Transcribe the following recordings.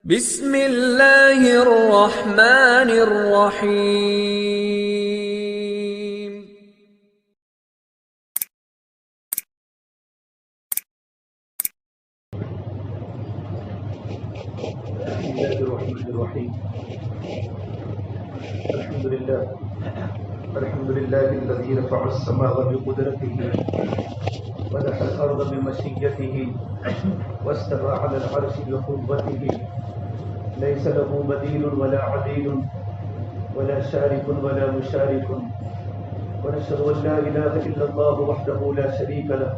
بسم اللہ الرحمن الرحیم۔ بسم الله الرحمن الرحيم. الحمد لله الذي رفع السماء بقدرته ونحى الأرض بمشيته واستوى على العرش بقوته ليس له بديل ولا عديل ولا شارك ولا مشارك ونشهد أن لا إله إلا الله وحده لا شريك له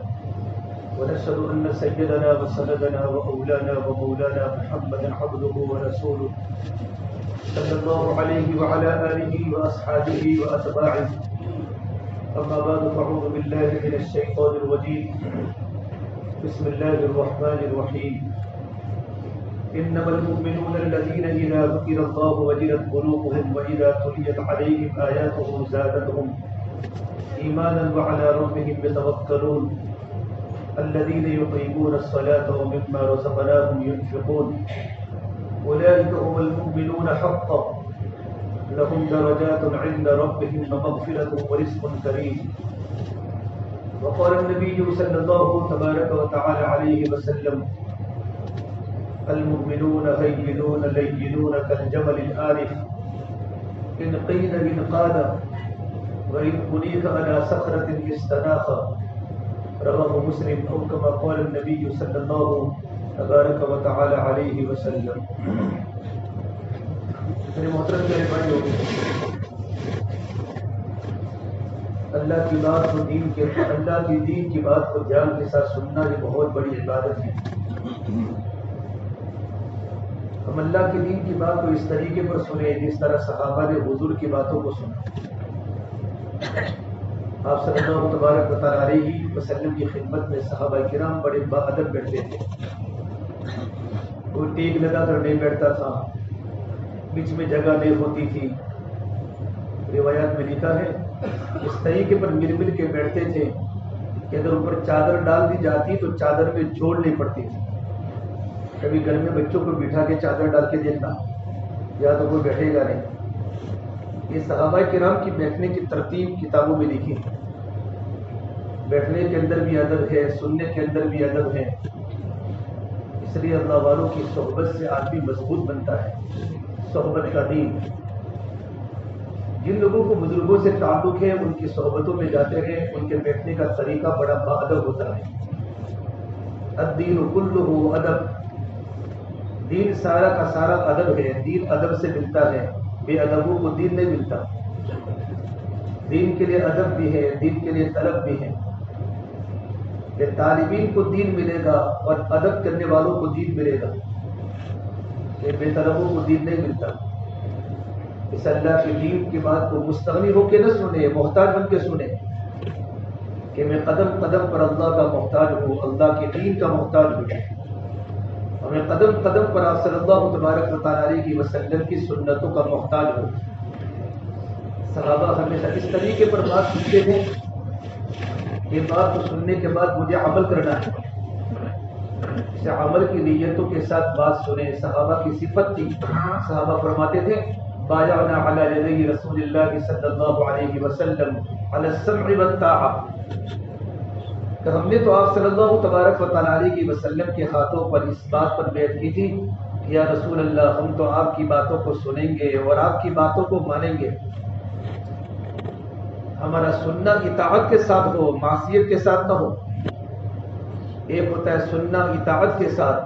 ونشهد أن سيدنا وسندنا وأولانا ومولانا محمدا عبده ورسوله صلى الله عليه وعلى آله وأصحابه وأتباعه. أما بعد فأعوذ بالله من الشيطان الرجيم. بسم الله الرحمن الرحيم. إنما المؤمنون الذين إذا ذكر الله وجلت قلوبهم وإذا تليت عليهم آياته زادتهم إيمانا وعلى ربهم يتوكلون الذين يقيمون الصلاة ومما رزقناهم ينفقون أولئك هم المؤمنون حقا لهم درجات عند ربهم ومغفرة ورزق كريم. وقال النبي صلى الله تبارك وتعالى عليه وسلم المؤمنون هينون لينون كالجبل الآلف إن قيل إن قال وإن أنيك على صخرة استناخ. رواه مسلم او كما قال النبی صلی اللہ تبارک و تعالی علیہ وسلم. میرے محترم میرے بھائیو، اللہ کی بات کو اللہ کی دین کی بات کو دھیان کے ساتھ سننا یہ بہت بڑی عبادت ہے. ہم اللہ کی دین کی بات کو اس طریقے پر سنیں جس طرح صحابہ نے حضور کی باتوں کو سنا. آپ صلی اللہ تبارک و تعالیٰ علیہ وسلم کی خدمت میں صحابہ کرام بڑے باادب بیٹھتے تھے. کوئی ٹیک لگا کر نہیں بیٹھتا تھا، بیچ میں جگہ نہیں ہوتی تھی. روایات میں لکھا ہے اس طریقے پر مل مل کے بیٹھتے تھے کہ اگر اوپر چادر ڈال دی جاتی تو چادر میں جھوڑ نہیں پڑتی تھی. کبھی گھر میں بچوں کو بٹھا کے چادر ڈال کے دیکھنا، یا تو کوئی بیٹھے گا نہیں. یہ صحابہ کرام کی بیٹھنے کی ترتیب کتابوں میں لکھی ہے. بیٹھنے کے اندر بھی ادب ہے، سننے کے اندر بھی ادب ہے. اس لیے اللہ والوں کی صحبت سے آدمی مضبوط بنتا ہے. صحبت کا دین. جن لوگوں کو بزرگوں سے تعلق ہے ان کی صحبتوں میں جاتے ہیں، ان کے بیٹھنے کا طریقہ بڑا باادب ہوتا ہے. الدین کلہ ادب. دین سارا کا سارا ادب ہے. دین ادب سے ملتا ہے، بے ادبوں کو دین نہیں ملتا. دین کے لیے ادب بھی ہے، دین کے لیے طلب بھی ہے. کہ طالبین کو دین ملے گا اور ادب کرنے والوں کو دین ملے گا. کہ بے طلبوں کو دین نہیں ملتا. اس اللہ کے دین کی بات کو مستغنی ہو کے نہ سنے، محتاج بن کے سنے کہ میں قدم قدم پر اللہ کا محتاج ہوں، اللہ کے دین کا محتاج ہوں. ہمیں قدم قدم پر آپ صلی اللہ تبارک و تعالیٰ علیہ وسلم کی سنتوں کا محتاج ہو. صحابہ ہمیشہ اس طریقے پر بات سنتے تھے کہ بات کو سننے کے بعد مجھے عمل کرنا ہے. اسے عمل کی نیتوں کے ساتھ بات سنیں. صحابہ کی صفت تھی. صحابہ فرماتے تھے بایعنا علی یدی رسول اللہ صلی اللہ علیہ وسلم علی السمع والطاعہ. کہ ہم نے تو آپ صلی اللہ تبارک و تعالیٰ علیہ وسلم کے ہاتھوں پر اس بات پر بیعت کی تھی یا رسول اللہ ہم تو آپ کی باتوں کو سنیں گے اور آپ کی باتوں کو مانیں گے. ہمارا سننا اطاعت کے ساتھ ہو، معصیت کے ساتھ نہ ہو. ایک ہوتا ہے سننا اطاعت کے ساتھ،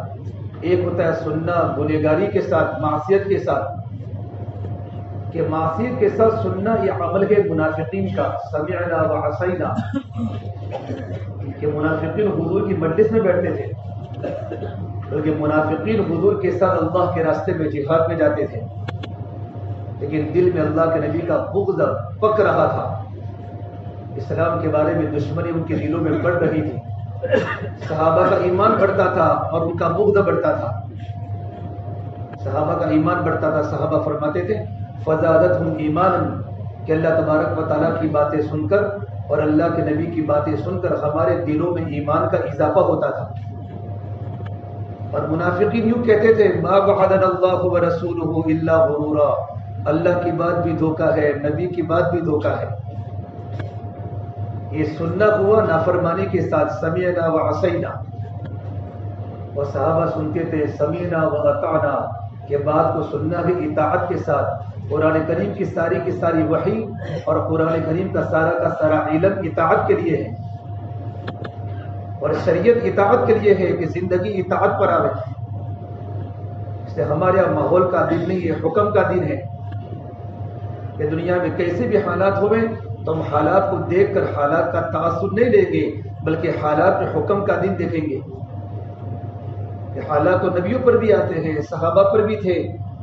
ایک ہوتا ہے سننا گنہگاری کے ساتھ، معصیت کے ساتھ. کہ معصیت کے ساتھ سننا یہ عمل ہے منافقین کا. سمعنا وعصینا. کہ منافقین حضور کی مجلس میں بیٹھتے تھے، بلکہ منافقین حضور کے ساتھ اللہ کے راستے میں جہاد میں جاتے تھے، لیکن دل میں اللہ کے نبی کا بغض پک رہا تھا. اسلام کے بارے میں دشمنی ان کے دلوں میں بڑھ رہی تھی. صحابہ کا ایمان بڑھتا تھا اور ان کا بغض بڑھتا تھا. صحابہ کا ایمان بڑھتا تھا. صحابہ فرماتے تھے فزادتہم ایمانا، کہ اللہ تبارک و تعالیٰ کی باتیں سن کر اور اللہ کے نبی کی باتیں سن کر ہمارے دلوں میں ایمان کا اضافہ ہوتا تھا. اور منافقین یوں کہتے تھے ما وعدنا اللہ ورسولہ الا غرورا، اللہ کی بات بھی دھوکہ ہے، نبی کی بات بھی دھوکہ ہے۔ یہ سننا ہوا نافرمانی کے ساتھ، سمعنا وعصینا، اور صحابہ سنتے تھے سمعنا واطعنا، کہ بات کو سننا بھی اطاعت کے ساتھ۔ قرآن کریم کی ساری وحی اور قرآن کریم کا سارا علم اطاعت کے لیے ہے، اور شریعت اطاعت کے لیے ہے کہ زندگی اطاعت پر آوے۔ اس سے ہمارے یہاں ماحول کا دین نہیں ہے، حکم کا دین ہے کہ دنیا میں کیسے بھی حالات ہوئے تو ہم حالات کو دیکھ کر حالات کا تاثر نہیں لیں گے، بلکہ حالات میں حکم کا دین دیکھیں گے۔ کہ حالات تو نبیوں پر بھی آتے ہیں، صحابہ پر بھی تھے،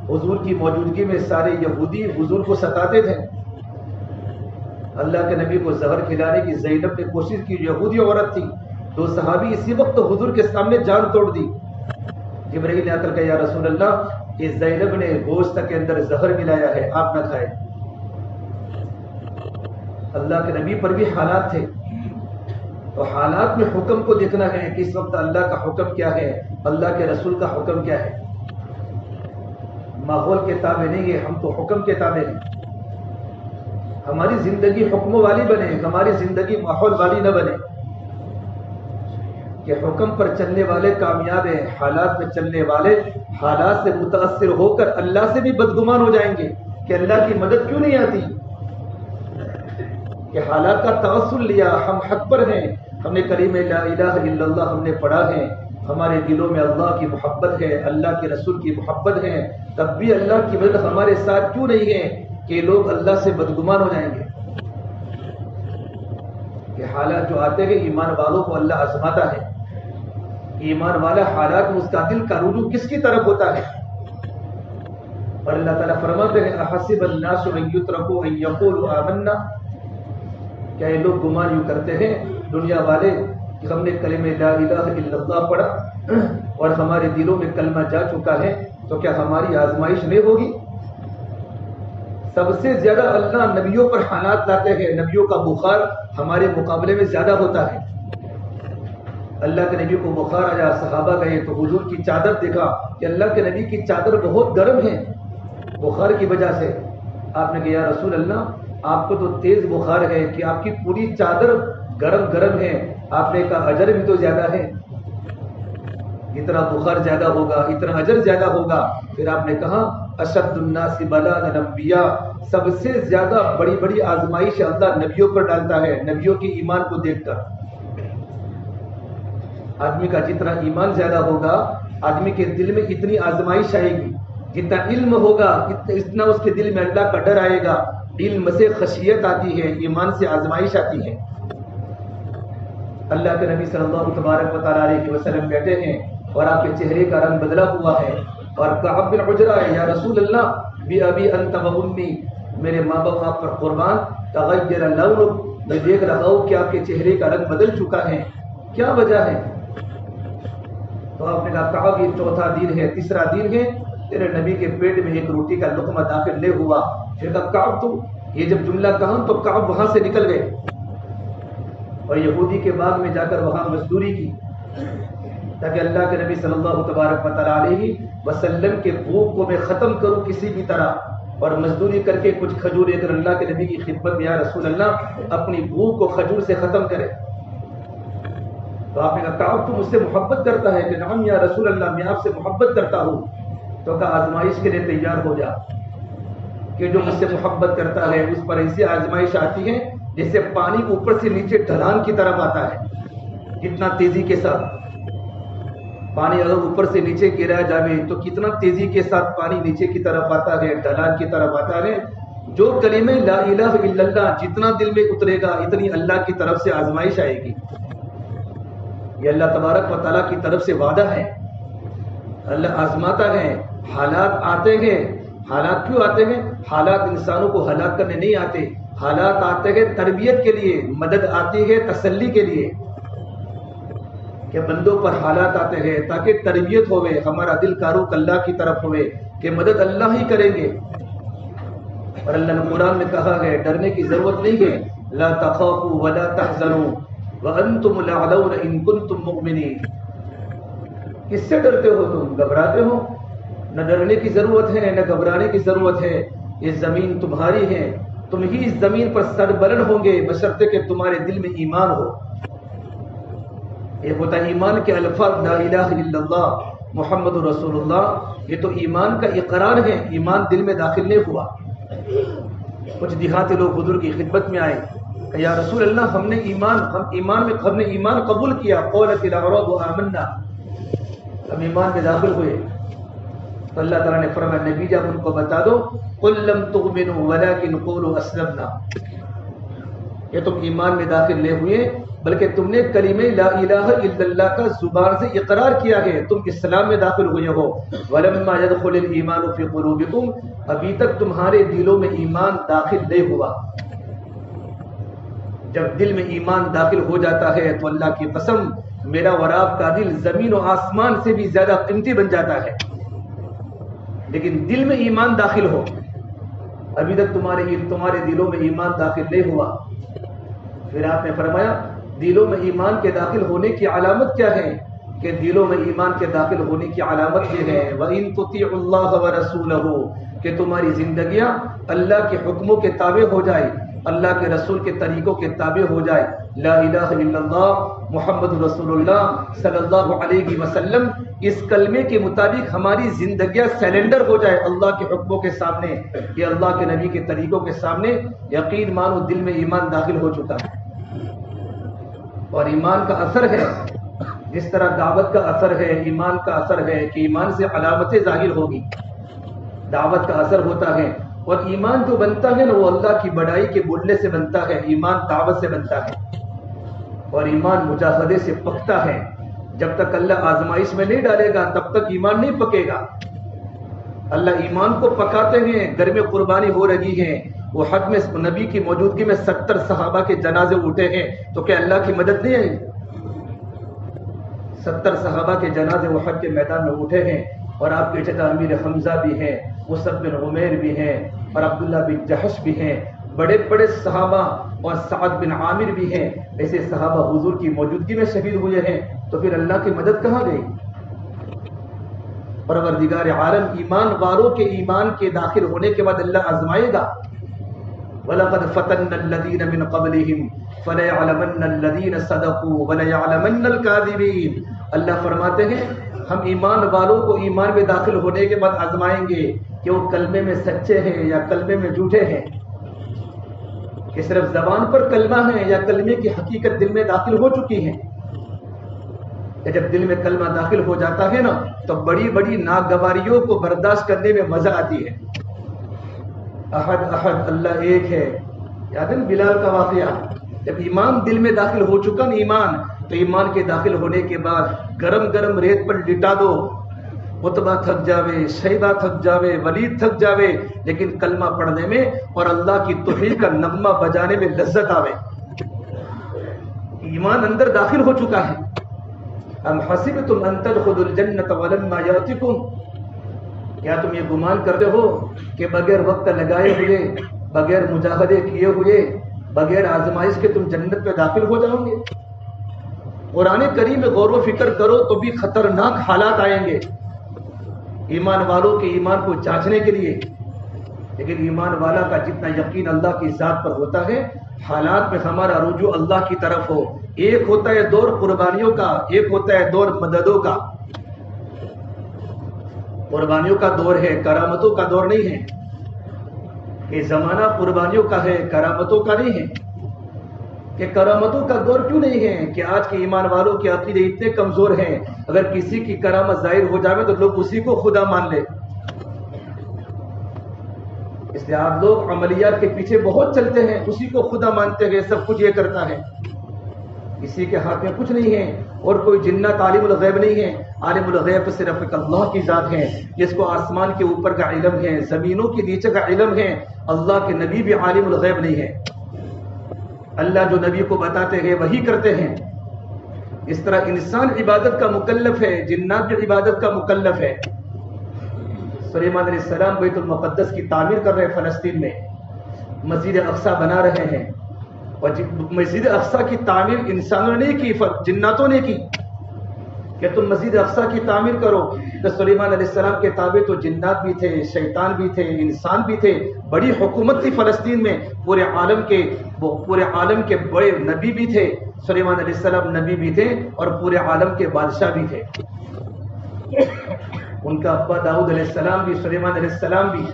حضور کی موجودگی میں سارے یہودی حضور کو ستاتے تھے۔ اللہ کے نبی کو زہر کھلانے کی زینب نے کوشش کی، یہودی عورت تھی، 2 صحابی اسی وقت حضور کے سامنے جان توڑ دی۔ جبرائیل نے آ کر کہا یا رسول اللہ، اس زینب نے گوشت کے اندر زہر ملایا ہے، آپ نہ کھائیں۔ اللہ کے نبی پر بھی حالات تھے، تو حالات میں حکم کو دیکھنا ہے کہ اس وقت اللہ کا حکم کیا ہے، اللہ کے رسول کا حکم کیا ہے۔ ماحول کے تابع نہیں ہے، ہم تو حکم کے تابع ہیں۔ ہماری زندگی حکم والی بنے، ہماری زندگی ماحول والی نہ بنے کہ حکم پر چلنے والے کامیاب ہیں، حالات میں چلنے والے حالات سے متاثر ہو کر اللہ سے بھی بدگمان ہو جائیں گے کہ اللہ کی مدد کیوں نہیں آتی، کہ حالات کا تاثر لیا، ہم حق پر ہیں، ہم نے کلمہ لا الہ الا اللہ ہم نے پڑھا ہے، ہمارے دلوں میں اللہ کی محبت ہے، اللہ کے رسول کی محبت ہے، تب بھی اللہ کی مدد ہمارے ساتھ کیوں نہیں ہے کہ لوگ اللہ سے بدگمان ہو جائیں گے۔ کہ حالات جو آتے ہیں ایمان والوں کو اللہ آزماتا ہے، ایمان والا حالات میں اس کا دل کا رجوع کس کی طرف ہوتا ہے، اور اللہ تعالیٰ فرماتے ہیں احسب الناس ان یترکوا ان یقولوا آمنا، کیا یہ لوگ گمان یوں کرتے ہیں دنیا والے کہ ہم نے کلمہ لا الہ الا اللہ پڑھا اور ہمارے دلوں میں کلمہ جا چکا ہے تو کیا ہماری آزمائش نہیں ہوگی؟ سب سے زیادہ اللہ نبیوں پر حالات لاتے ہیں، نبیوں کا بخار ہمارے مقابلے میں زیادہ ہوتا ہے۔ اللہ کے نبی کو بخار آیا، صحابہ گئے تو حضور کی چادر دیکھا کہ اللہ کے نبی کی چادر بہت گرم ہے بخار کی وجہ سے۔ آپ نے کہا یا رسول اللہ، آپ کو تو تیز بخار ہے کہ آپ کی پوری چادر گرم ہے، آپ نے کہا اجر بھی تو زیادہ ہے، اتنا بخار زیادہ ہوگا، اتنا اجر زیادہ ہوگا۔ پھر آپ نے کہا اشد الناس بلاء الانبیاء، سب سے زیادہ بڑی آزمائش اللہ نبیوں پر ڈالتا ہے، نبیوں کی ایمان کو دیکھ کر۔ آدمی کا جتنا ایمان زیادہ ہوگا، آدمی کے دل میں اتنی آزمائش آئے گی، جتنا علم ہوگا اتنا اس کے دل میں اللہ کا ڈر آئے گا، علم سے خشیت آتی ہے، ایمان سے آزمائش آتی ہے۔ اللہ کے نبی صلی اللہ تبارک و تعالیٰ علیہ وسلم بیٹھے ہیں اور آپ کے چہرے کا رنگ بدلا ہوا ہے، اور کعب بن عجرہ ہے یا رسول اللہ بی ابی انت و امی، میرے ماں باپ آپ پر قربان، تغیر لونک، میں دیکھ رہا ہوں کہ آپ کے چہرے کا رنگ بدل چکا ہے، کیا وجہ ہے؟ تو آپ نے کہا کعب یہ چوتھا دن ہے، تیسرا دن ہے، تیرے نبی کے پیٹ میں ایک روٹی کا لقمہ داخل نہیں ہوا۔ پھر کہا کعب تو یہ جب جملہ کہا تو کعب وہاں سے نکل گئے اور یہودی کے باغ میں جا کر وہاں مزدوری کی تاکہ اللہ کے نبی صلی اللہ تبارک و تعالیٰ علیہ وسلم کے بھوک کو میں ختم کروں کسی بھی طرح، اور مزدوری کر کے کچھ کھجور لے کر اللہ کے نبی کی خدمت میں یا رسول اللہ اپنی بھوک کو کھجور سے ختم کرے۔ تو آپ نے کہا کعب تو مجھ سے محبت کرتا ہے؟ کہ نعم یا رسول اللہ، میں آپ سے محبت کرتا ہوں۔ تو کہا آزمائش کے لیے تیار ہو جا، کہ جو مجھ سے محبت کرتا ہے اس پر ایسی آزمائش آتی ہے جیسے پانی اوپر سے نیچے ڈھلان کی طرف آتا ہے، کتنا تیزی کے ساتھ پانی اگر اوپر سے نیچے گرا جائے تو کتنا تیزی کے ساتھ پانی نیچے کی طرف آتا ہے، ڈھلان کی طرف آتا ہے۔ جو کلمہ لا الہ الا اللہ جتنا دل میں اترے گا اتنی اللہ کی طرف سے آزمائش آئے گی۔ یہ اللہ تبارک و تعالیٰ کی طرف سے وعدہ ہے، اللہ آزماتا ہے، حالات آتے ہیں۔ حالات کیوں آتے ہیں؟ حالات انسانوں کو ہلاک کرنے نہیں آتے، حالات آتے ہیں تربیت کے لیے، مدد آتی ہے تسلی کے لیے، کہ بندوں پر حالات آتے ہیں تاکہ تربیت ہوئے، ہمارا دل کا رخ اللہ کی طرف ہوئے کہ مدد اللہ ہی کریں گے۔ اور اللہ نے قرآن میں کہا ہے ڈرنے کی ضرورت نہیں ہے، لا تخافوا ولا تحزنوا وانتم الاعلون ان کنتم مؤمنین، کس سے ڈرتے ہو تم؟ گھبراتے ہو؟ نہ ڈرنے کی ضرورت ہے نہ گھبرانے کی ضرورت ہے. یہ زمین تمہاری ہے، تم ہی اس زمین پر سر بلند ہوں گے بشرطے کہ تمہارے دل میں ایمان ہو. یہ ہوتا ہے ایمان کے الفاظ، لا الہ الا اللہ محمد رسول اللہ. یہ تو ایمان کا اقرار ہے، ایمان دل میں داخل نہیں ہوا. کچھ دیہاتی لوگ حضور کی خدمت میں آئے کہ یا رسول اللہ ہم نے ایمان قبول کیا. قولت الاعراب آمنا، ہم ایمان میں داخل ہوئے. تو اللہ تعالیٰ نے فرمایا نبی جب ان کو بتا دو قل لم تؤمنوا ولكن قولوا اسلمنا، یہ تم ایمان میں داخل نہیں ہوئے بلکہ تم نے کلمہ لا الہ الا اللہ کا زبان سے اقرار کیا ہے، تم اسلام میں داخل ہوئے ہو. ولما يدخل الايمان في قلوبكم، ابھی تک تمہارے دلوں میں ایمان داخل نہیں ہوا. جب دل میں ایمان داخل ہو جاتا ہے تو اللہ کی قسم میرا اور آپ کا دل زمین و آسمان سے بھی زیادہ قیمتی بن جاتا ہے. لیکن دل میں ایمان داخل ہو، ابھی تک تمہارے دلوں میں ایمان داخل نہیں ہوا. پھر آپ نے فرمایا دلوں میں ایمان کے داخل ہونے کی علامت کیا ہے؟ کہ دلوں میں ایمان کے داخل ہونے کی علامت یہ ہے وَإِن تُطِيعُوا اللَّهَ وَرَسُولَهُ، کہ تمہاری زندگیاں اللہ کے حکموں کے تابع ہو جائے، اللہ کے رسول کے طریقوں کے تابع ہو جائے. لا الہ الا اللہ محمد رسول اللہ صلی اللہ علیہ وسلم، اس کلمے کے مطابق ہماری زندگیاں سیلنڈر ہو جائے اللہ کے حکموں کے سامنے، یہ اللہ کے نبی کے طریقوں کے سامنے. یقین مانو دل میں ایمان داخل ہو چکا ہے. اور ایمان کا اثر ہے، جس طرح دعوت کا اثر ہے، ایمان کا اثر ہے کہ ایمان سے علامتیں ظاہر ہوگی. دعوت کا اثر ہوتا ہے، اور ایمان جو بنتا ہے نا وہ اللہ کی بڑائی کے بولنے سے بنتا ہے. ایمان دعوت سے بنتا ہے، اور ایمان مجاہدے سے پکتا ہے. جب تک اللہ آزمائش میں نہیں ڈالے گا تب تک ایمان نہیں پکے گا. اللہ ایمان کو پکاتے ہیں. گھر میں قربانی ہو رہی ہے، وہ حج میں نبی کی موجودگی میں 70 صحابہ کے جنازے اٹھے ہیں، تو کیا اللہ کی مدد نہیں آئی؟ 70 صحابہ کے جنازے وہ حج کے میدان میں اٹھے ہیں، اور آپ کے چچا امیر حمزہ بھی ہیں، مصعب بن عمیر بھی ہیں، اور عبداللہ بن جحش بھی ہیں. بڑے بڑے صحابہ اور سعد بن عامر بھی ہیں. ایسے صحابہ حضور کی موجودگی میں شہید ہوئے ہیں. تو پھر اللہ کی مدد کہاں گئی؟ پروردگار عالم ایمان والوں کے ایمان کے داخل ہونے کے بعد اللہ آزمائے گا. وَلَقَدْ فَتَنَّا الَّذِينَ مِنْ قَبْلِهِمْ فَلَيَعْلَمَنَّ الَّذِينَ صَدَقُوا وَلَيَعْلَمَنَّ الْكَاذِبِينَ. اللہ فرماتے ہیں ہم ایمان والوں کو ایمان میں داخل ہونے کے بعد آزمائیں گے کہ وہ کلمے میں سچے ہیں یا کلمے میں جھوٹے ہیں، کہ صرف زبان پر کلمہ ہے یا کلمے کی حقیقت دل میں داخل ہو چکی ہے. کہ جب دل میں کلمہ داخل ہو جاتا ہے نا تو بڑی بڑی ناگواریوں کو برداشت کرنے میں مزہ آتی ہے. احد احد اللہ ایک ہے. یاد ہے بلال کا واقعہ؟ جب ایمان دل میں داخل ہو چکا نا ایمان، تو ایمان کے داخل ہونے کے بعد گرم گرم ریت پر لٹا دو، عتبہ تھک جاوے، شیبہ تھک جاوے، ولید تھک جاوے، لیکن کلمہ پڑھنے میں اور اللہ کی توحید کا نغمہ بجانے میں لذت آوے. ایمان اندر داخل ہو چکا ہے. ام حسبتم ان تدخلوا الجنة ولما یأتکم، کیا تم یہ گمان کرتے ہو کہ بغیر وقت لگائے ہوئے، بغیر مجاہدے کیے ہوئے، بغیر آزمائش کے تم جنت میں داخل ہو جاؤ گے؟ قرآن کریم میں غور و فکر کرو تو بھی خطرناک حالات آئیں گے ایمان والوں کے ایمان کو جانچنے کے لیے. لیکن ایمان والا کا جتنا یقین اللہ کی ذات پر ہوتا ہے، حالات میں ہمارا رجوع اللہ کی طرف ہو. ایک ہوتا ہے دور قربانیوں کا، ایک ہوتا ہے دور مددوں کا. قربانیوں کا دور ہے، کرامتوں کا دور نہیں ہے. یہ زمانہ قربانیوں کا ہے، کرامتوں کا نہیں ہے. کہ کرامتوں کا دور کیوں نہیں ہے؟ کہ آج کے ایمان والوں کے عقیدے اتنے کمزور ہیں، اگر کسی کی کرامت ظاہر ہو جائے تو لوگ اسی کو خدا مان لے. اس لیے آپ لوگ عملیات کے پیچھے بہت چلتے ہیں، اسی کو خدا مانتے ہیں، سب کچھ یہ کرتا ہے. کسی کے ہاتھ میں کچھ نہیں ہے، اور کوئی جنات عالم الغیب نہیں ہے. عالم الغیب صرف ایک اللہ کی ذات ہے، جس کو آسمان کے اوپر کا علم ہے، زمینوں کے نیچے کا علم ہے. اللہ کے نبی بھی عالم الغیب نہیں ہے. اللہ جو نبی کو بتاتے ہیں وہی کرتے ہیں. اس طرح انسان عبادت کا مکلف ہے، جنات بھی عبادت کا مکلف ہے. سلیمان علیہ السلام بیت المقدس کی تعمیر کر رہے ہیں فلسطین میں، مسجد اقصی بنا رہے ہیں. اور مسجد اقصی کی تعمیر انسانوں نے کی، جناتوں نے کی. کہ تم مسجد اقصیٰ کی تعمیر کرو. تو سلیمان علیہ السلام کے تابع تو جنات بھی تھے، شیطان بھی تھے، انسان بھی تھے. بڑی حکومت تھی فلسطین میں، پورے عالم کے بڑے نبی بھی تھے. سلیمان علیہ السلام نبی بھی تھے اور پورے عالم کے بادشاہ بھی تھے. ان کا ابا داؤد علیہ السلام بھی، سلیمان علیہ السلام بھی.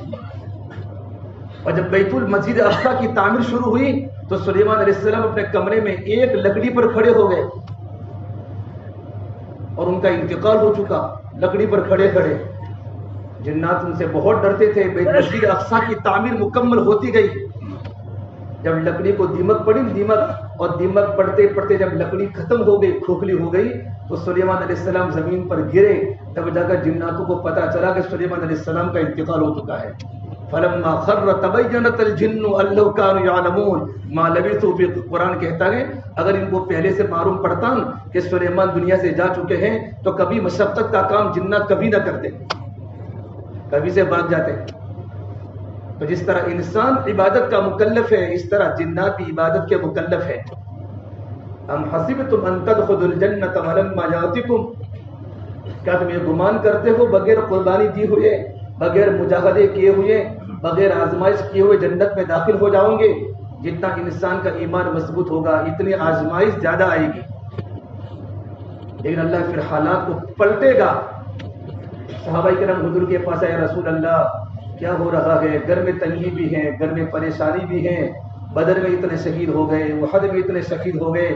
اور جب بیت المسجد اقصیٰ کی تعمیر شروع ہوئی تو سلیمان علیہ السلام اپنے کمرے میں ایک لکڑی پر کھڑے ہو گئے اور ان کا انتقال ہو چکا لکڑی پر کھڑے کھڑے. جنات ان سے بہت ڈرتے تھے. بیت المسجد اقصیٰ کی تعمیر مکمل ہوتی گئی. جب لکڑی کو دیمک پڑی، دیمک پڑتے پڑتے جب لکڑی ختم ہو گئی، کھوکھلی ہو گئی، تو سلیمان علیہ السلام زمین پر گرے. تب جا کر جناتوں کو پتا چلا کہ سلیمان علیہ السلام کا انتقال ہو چکا ہے. فلما خر تبینت الجن ان لو كانوا يعلمون ما لبثوا في. قرآن کہتا ہے اگر ان کو پہلے سے معلوم پڑتا کہ سلیمان دنیا سے جا چکے ہیں تو کبھی مشقت کا کام جنات کبھی نہ کرتے، کبھی سے بھاگ جاتے. تو جس طرح انسان عبادت کا مکلف ہے، اس طرح جنات بھی عبادت کے مکلف ہے. ام حسبتم ان تدخلوا الجنة ولما يأتكم. کیا تم یہ گمان کرتے ہو بغیر قربانی دی ہوئے، بغیر مجاہدے کیے ہوئے، بغیر آزمائش کیے ہوئے جنت میں داخل ہو جاؤ گے؟ جتنا انسان کا ایمان مضبوط ہوگا اتنی آزمائش زیادہ آئے گی. لیکن اللہ پھر حالات کو پلٹے گا. صحابہ کرام حضور کے پاس آئے، رسول اللہ کیا ہو رہا ہے؟ گھر میں تنگی بھی ہے، گھر میں پریشانی بھی ہے. بدر میں اتنے شہید ہو گئے، احد میں اتنے شہید ہو گئے،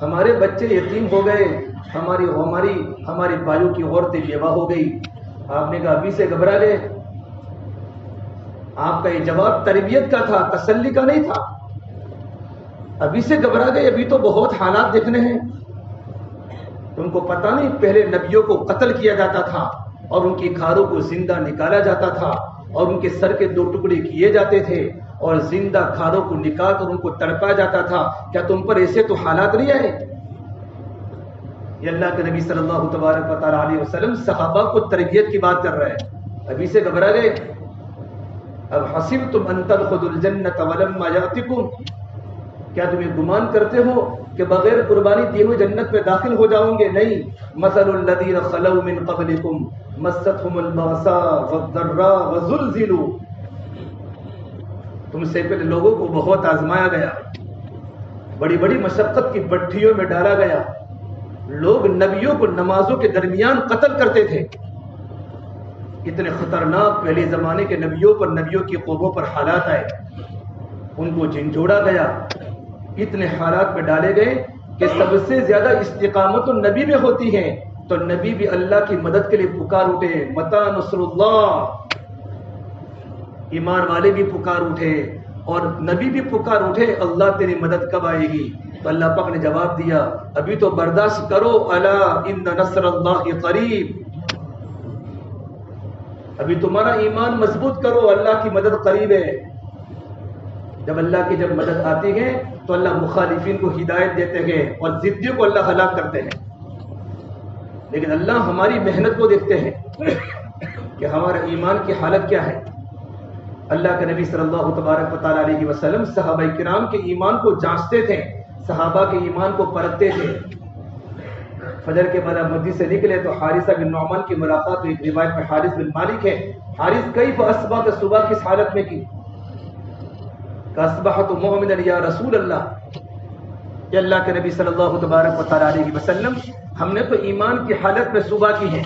ہمارے بچے یتیم ہو گئے، ہماری بھائیوں کی عورتیں بیوہ ہو گئی. آپ نے کہا ابھی سے گھبرا گئے؟ آپ کا یہ جواب تربیت کا تھا، تسلی کا نہیں تھا. ابھی سے گھبرا گئے؟ ابھی تو بہت حالات دیکھنے ہیں. تم کو پتہ نہیں پہلے نبیوں کو قتل کیا جاتا تھا اور ان کی کھاروں کو زندہ نکالا جاتا تھا اور ان کے سر کے 2 ٹکڑے کیے جاتے تھے اور زندہ کھاروں کو نکال کر ان کو تڑپا جاتا تھا. کیا تم پر ایسے تو حالات نہیں آئے؟ یہ اللہ کے نبی صلی اللہ تبارک و تعالی علیہ وسلم صحابہ کو تربیت کی بات کر رہے ہیں. ابھی سے گھبرا گئے؟ اب حسبتم ان تدخلوا الجنة ولما يأتكم. کیا تم یہ گمان کرتے ہو کہ بغیر قربانی دیے ہوئے جنت میں داخل ہو جاؤ گے؟ نہیں. مثل الذین خلوا من قبلکم مستهم البأساء والضراء وزلزلوا. تم سے پہلے لوگوں کو بہت آزمایا گیا، بڑی بڑی مشقت کی بھٹھیوں میں ڈالا گیا. لوگ نبیوں کو نمازوں کے درمیان قتل کرتے تھے. اتنے خطرناک پہلے زمانے کے نبیوں کی قوموں پر حالات آئے. ان کو جھنجھوڑا گیا، اتنے حالات میں ڈالے گئے کہ سب سے زیادہ استقامت نبی میں ہوتی ہے. تو نبی بھی اللہ کی مدد کے لیے پکار اٹھے، متی نصر اللہ. ایمان والے بھی پکار اٹھے اور نبی بھی پکار اٹھے، اللہ تیری مدد کب آئے گی؟ تو اللہ پاک نے جواب دیا ابھی تو برداشت کرو، الا ان نصر اللہ قریب. ابھی تمہارا ایمان مضبوط کرو، اللہ کی مدد قریب ہے. جب اللہ کی مدد آتی ہے تو اللہ مخالفین کو ہدایت دیتے ہیں اور ضدیوں کو اللہ ہلاک کرتے ہیں. لیکن اللہ ہماری محنت کو دیکھتے ہیں کہ ہمارا ایمان کی حالت کیا ہے. اللہ کے نبی صلی اللہ تبارک و تعالی علیہ وسلم صحابہ کرام کے ایمان کو جانچتے تھے، صحابہ کے ایمان کو پرکھتے تھے. فجر کے بعد مسجد سے نکلے تو حارثہ بن نعمان کی ملاقات. ایک روایت میں حارث بن مالک ہے. حارث کیف اصبحت، صبح کس حالت میں کی؟ اصبحت مؤمنا یا رسول اللہ. کہ اللہ کے نبی صلی اللہ تبارک و تعالی علیہ وسلم ہم نے تو ایمان کی حالت میں صبح کی ہے.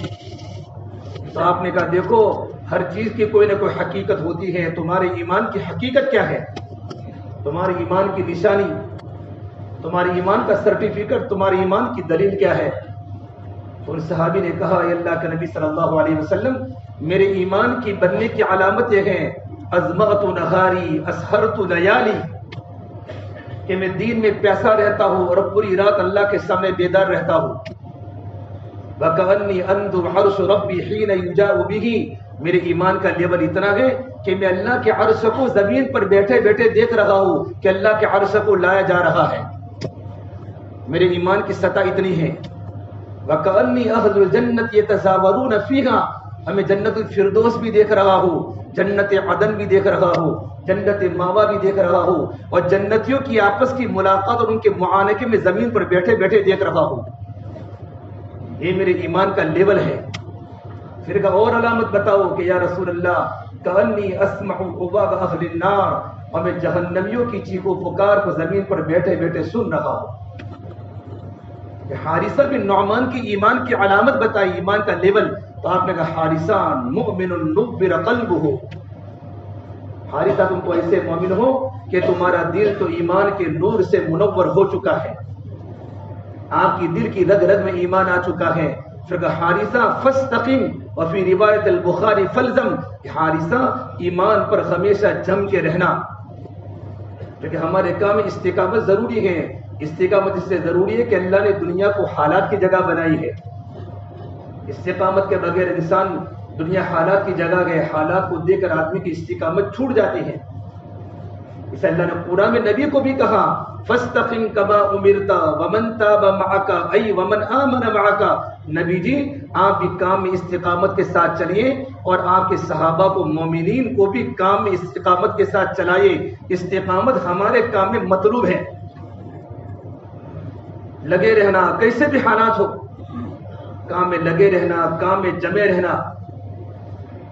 تو آپ نے کہا دیکھو ہر چیز کی کوئی نہ کوئی حقیقت ہوتی ہے. تمہارے ایمان کی حقیقت کیا ہے؟ تمہارے ایمان کی نشانی، تمہارے ایمان کا سرٹیفکیٹ، تمہارے ایمان کی دلیل کیا ہے؟ تو ان صحابی نے کہا اے اللہ کے نبی صلی اللہ علیہ وسلم میرے ایمان کی بننے کی علامت یہ ہے ازمعت نہاری اسحرت لیالی، کہ میں دین میں پیاسا رہتا ہوں اور پوری رات اللہ کے سامنے بیدار رہتا ہوں. وَكَأَنِّي أَنظُرُ عَرْشَ رَبِّي حِينَ يُجَاءُ بِهِ. میرے ایمان کا لیول اتنا ہے کہ میں اللہ کے عرش کو زمین پر بیٹھے بیٹھے دیکھ رہا ہوں کہ اللہ کے عرش کو لایا جا رہا ہے. میرے ایمان کی سطح اتنی ہے. وَكَأَنِّي أَهْلُ الْجَنَّةِ يَتَزَاوَرُونَ فِيهَا. ہمیں جنت الفردوس بھی دیکھ رہا ہوں، جنت عدن بھی دیکھ رہا ہوں، جنت ماوا بھی دیکھ رہا ہوں، اور جنتیوں کی آپس کی ملاقات اور ان کے معانقے میں زمین پر بیٹھے بیٹھے دیکھ رہا ہوں. یہ میرے ایمان کا لیول ہے. پھر کہا اور علامت بتاؤ کہ یا رسول اللہ کأنی اسمع قباب اہل النار، اور میں جہنمیوں کی چیخ و پکار کو زمین پر بیٹھے بیٹھے سن رہا ہوں. حارثہ بن نعمان کی ایمان کی علامت بتائی، ایمان کا لیول. تو آپ نے کہا حارثہ مؤمن نبر قلبہ، حارثہ تم تو ایسے مومن ہو کہ تمہارا دل تو ایمان کے نور سے منور ہو چکا ہے، آپ کی دل کی رگ رگ میں ایمان آ چکا ہے. پھر کہا حارثہ فاستقم، وفی روایت البخاری فلزم، حارثہ ایمان پر ہمیشہ جم کے رہنا. کیونکہ ہمارے کام میں استقامت ضروری ہے. استقامت اس سے ضروری ہے کہ اللہ نے دنیا کو حالات کی جگہ بنائی ہے. استقامت کے بغیر انسان دنیا حالات کی جگہ گئے، حالات کو دیکھ کر آدمی کی استقامت چھوٹ جاتی ہے. اس اللہ نے قرآن میں نبی کو بھی کہا فاستقم کما امرت ومن تاب معك ای ومن آمن معك، نبی جی آپ بھی کام میں استقامت کے ساتھ چلیے اور آپ کے صحابہ کو مومنین کو بھی کام میں استقامت کے ساتھ چلائیے. استقامت ہمارے کام میں مطلوب ہے. لگے رہنا کیسے بھی حالات ہو، کام میں لگے رہنا، کام میں جمے رہنا.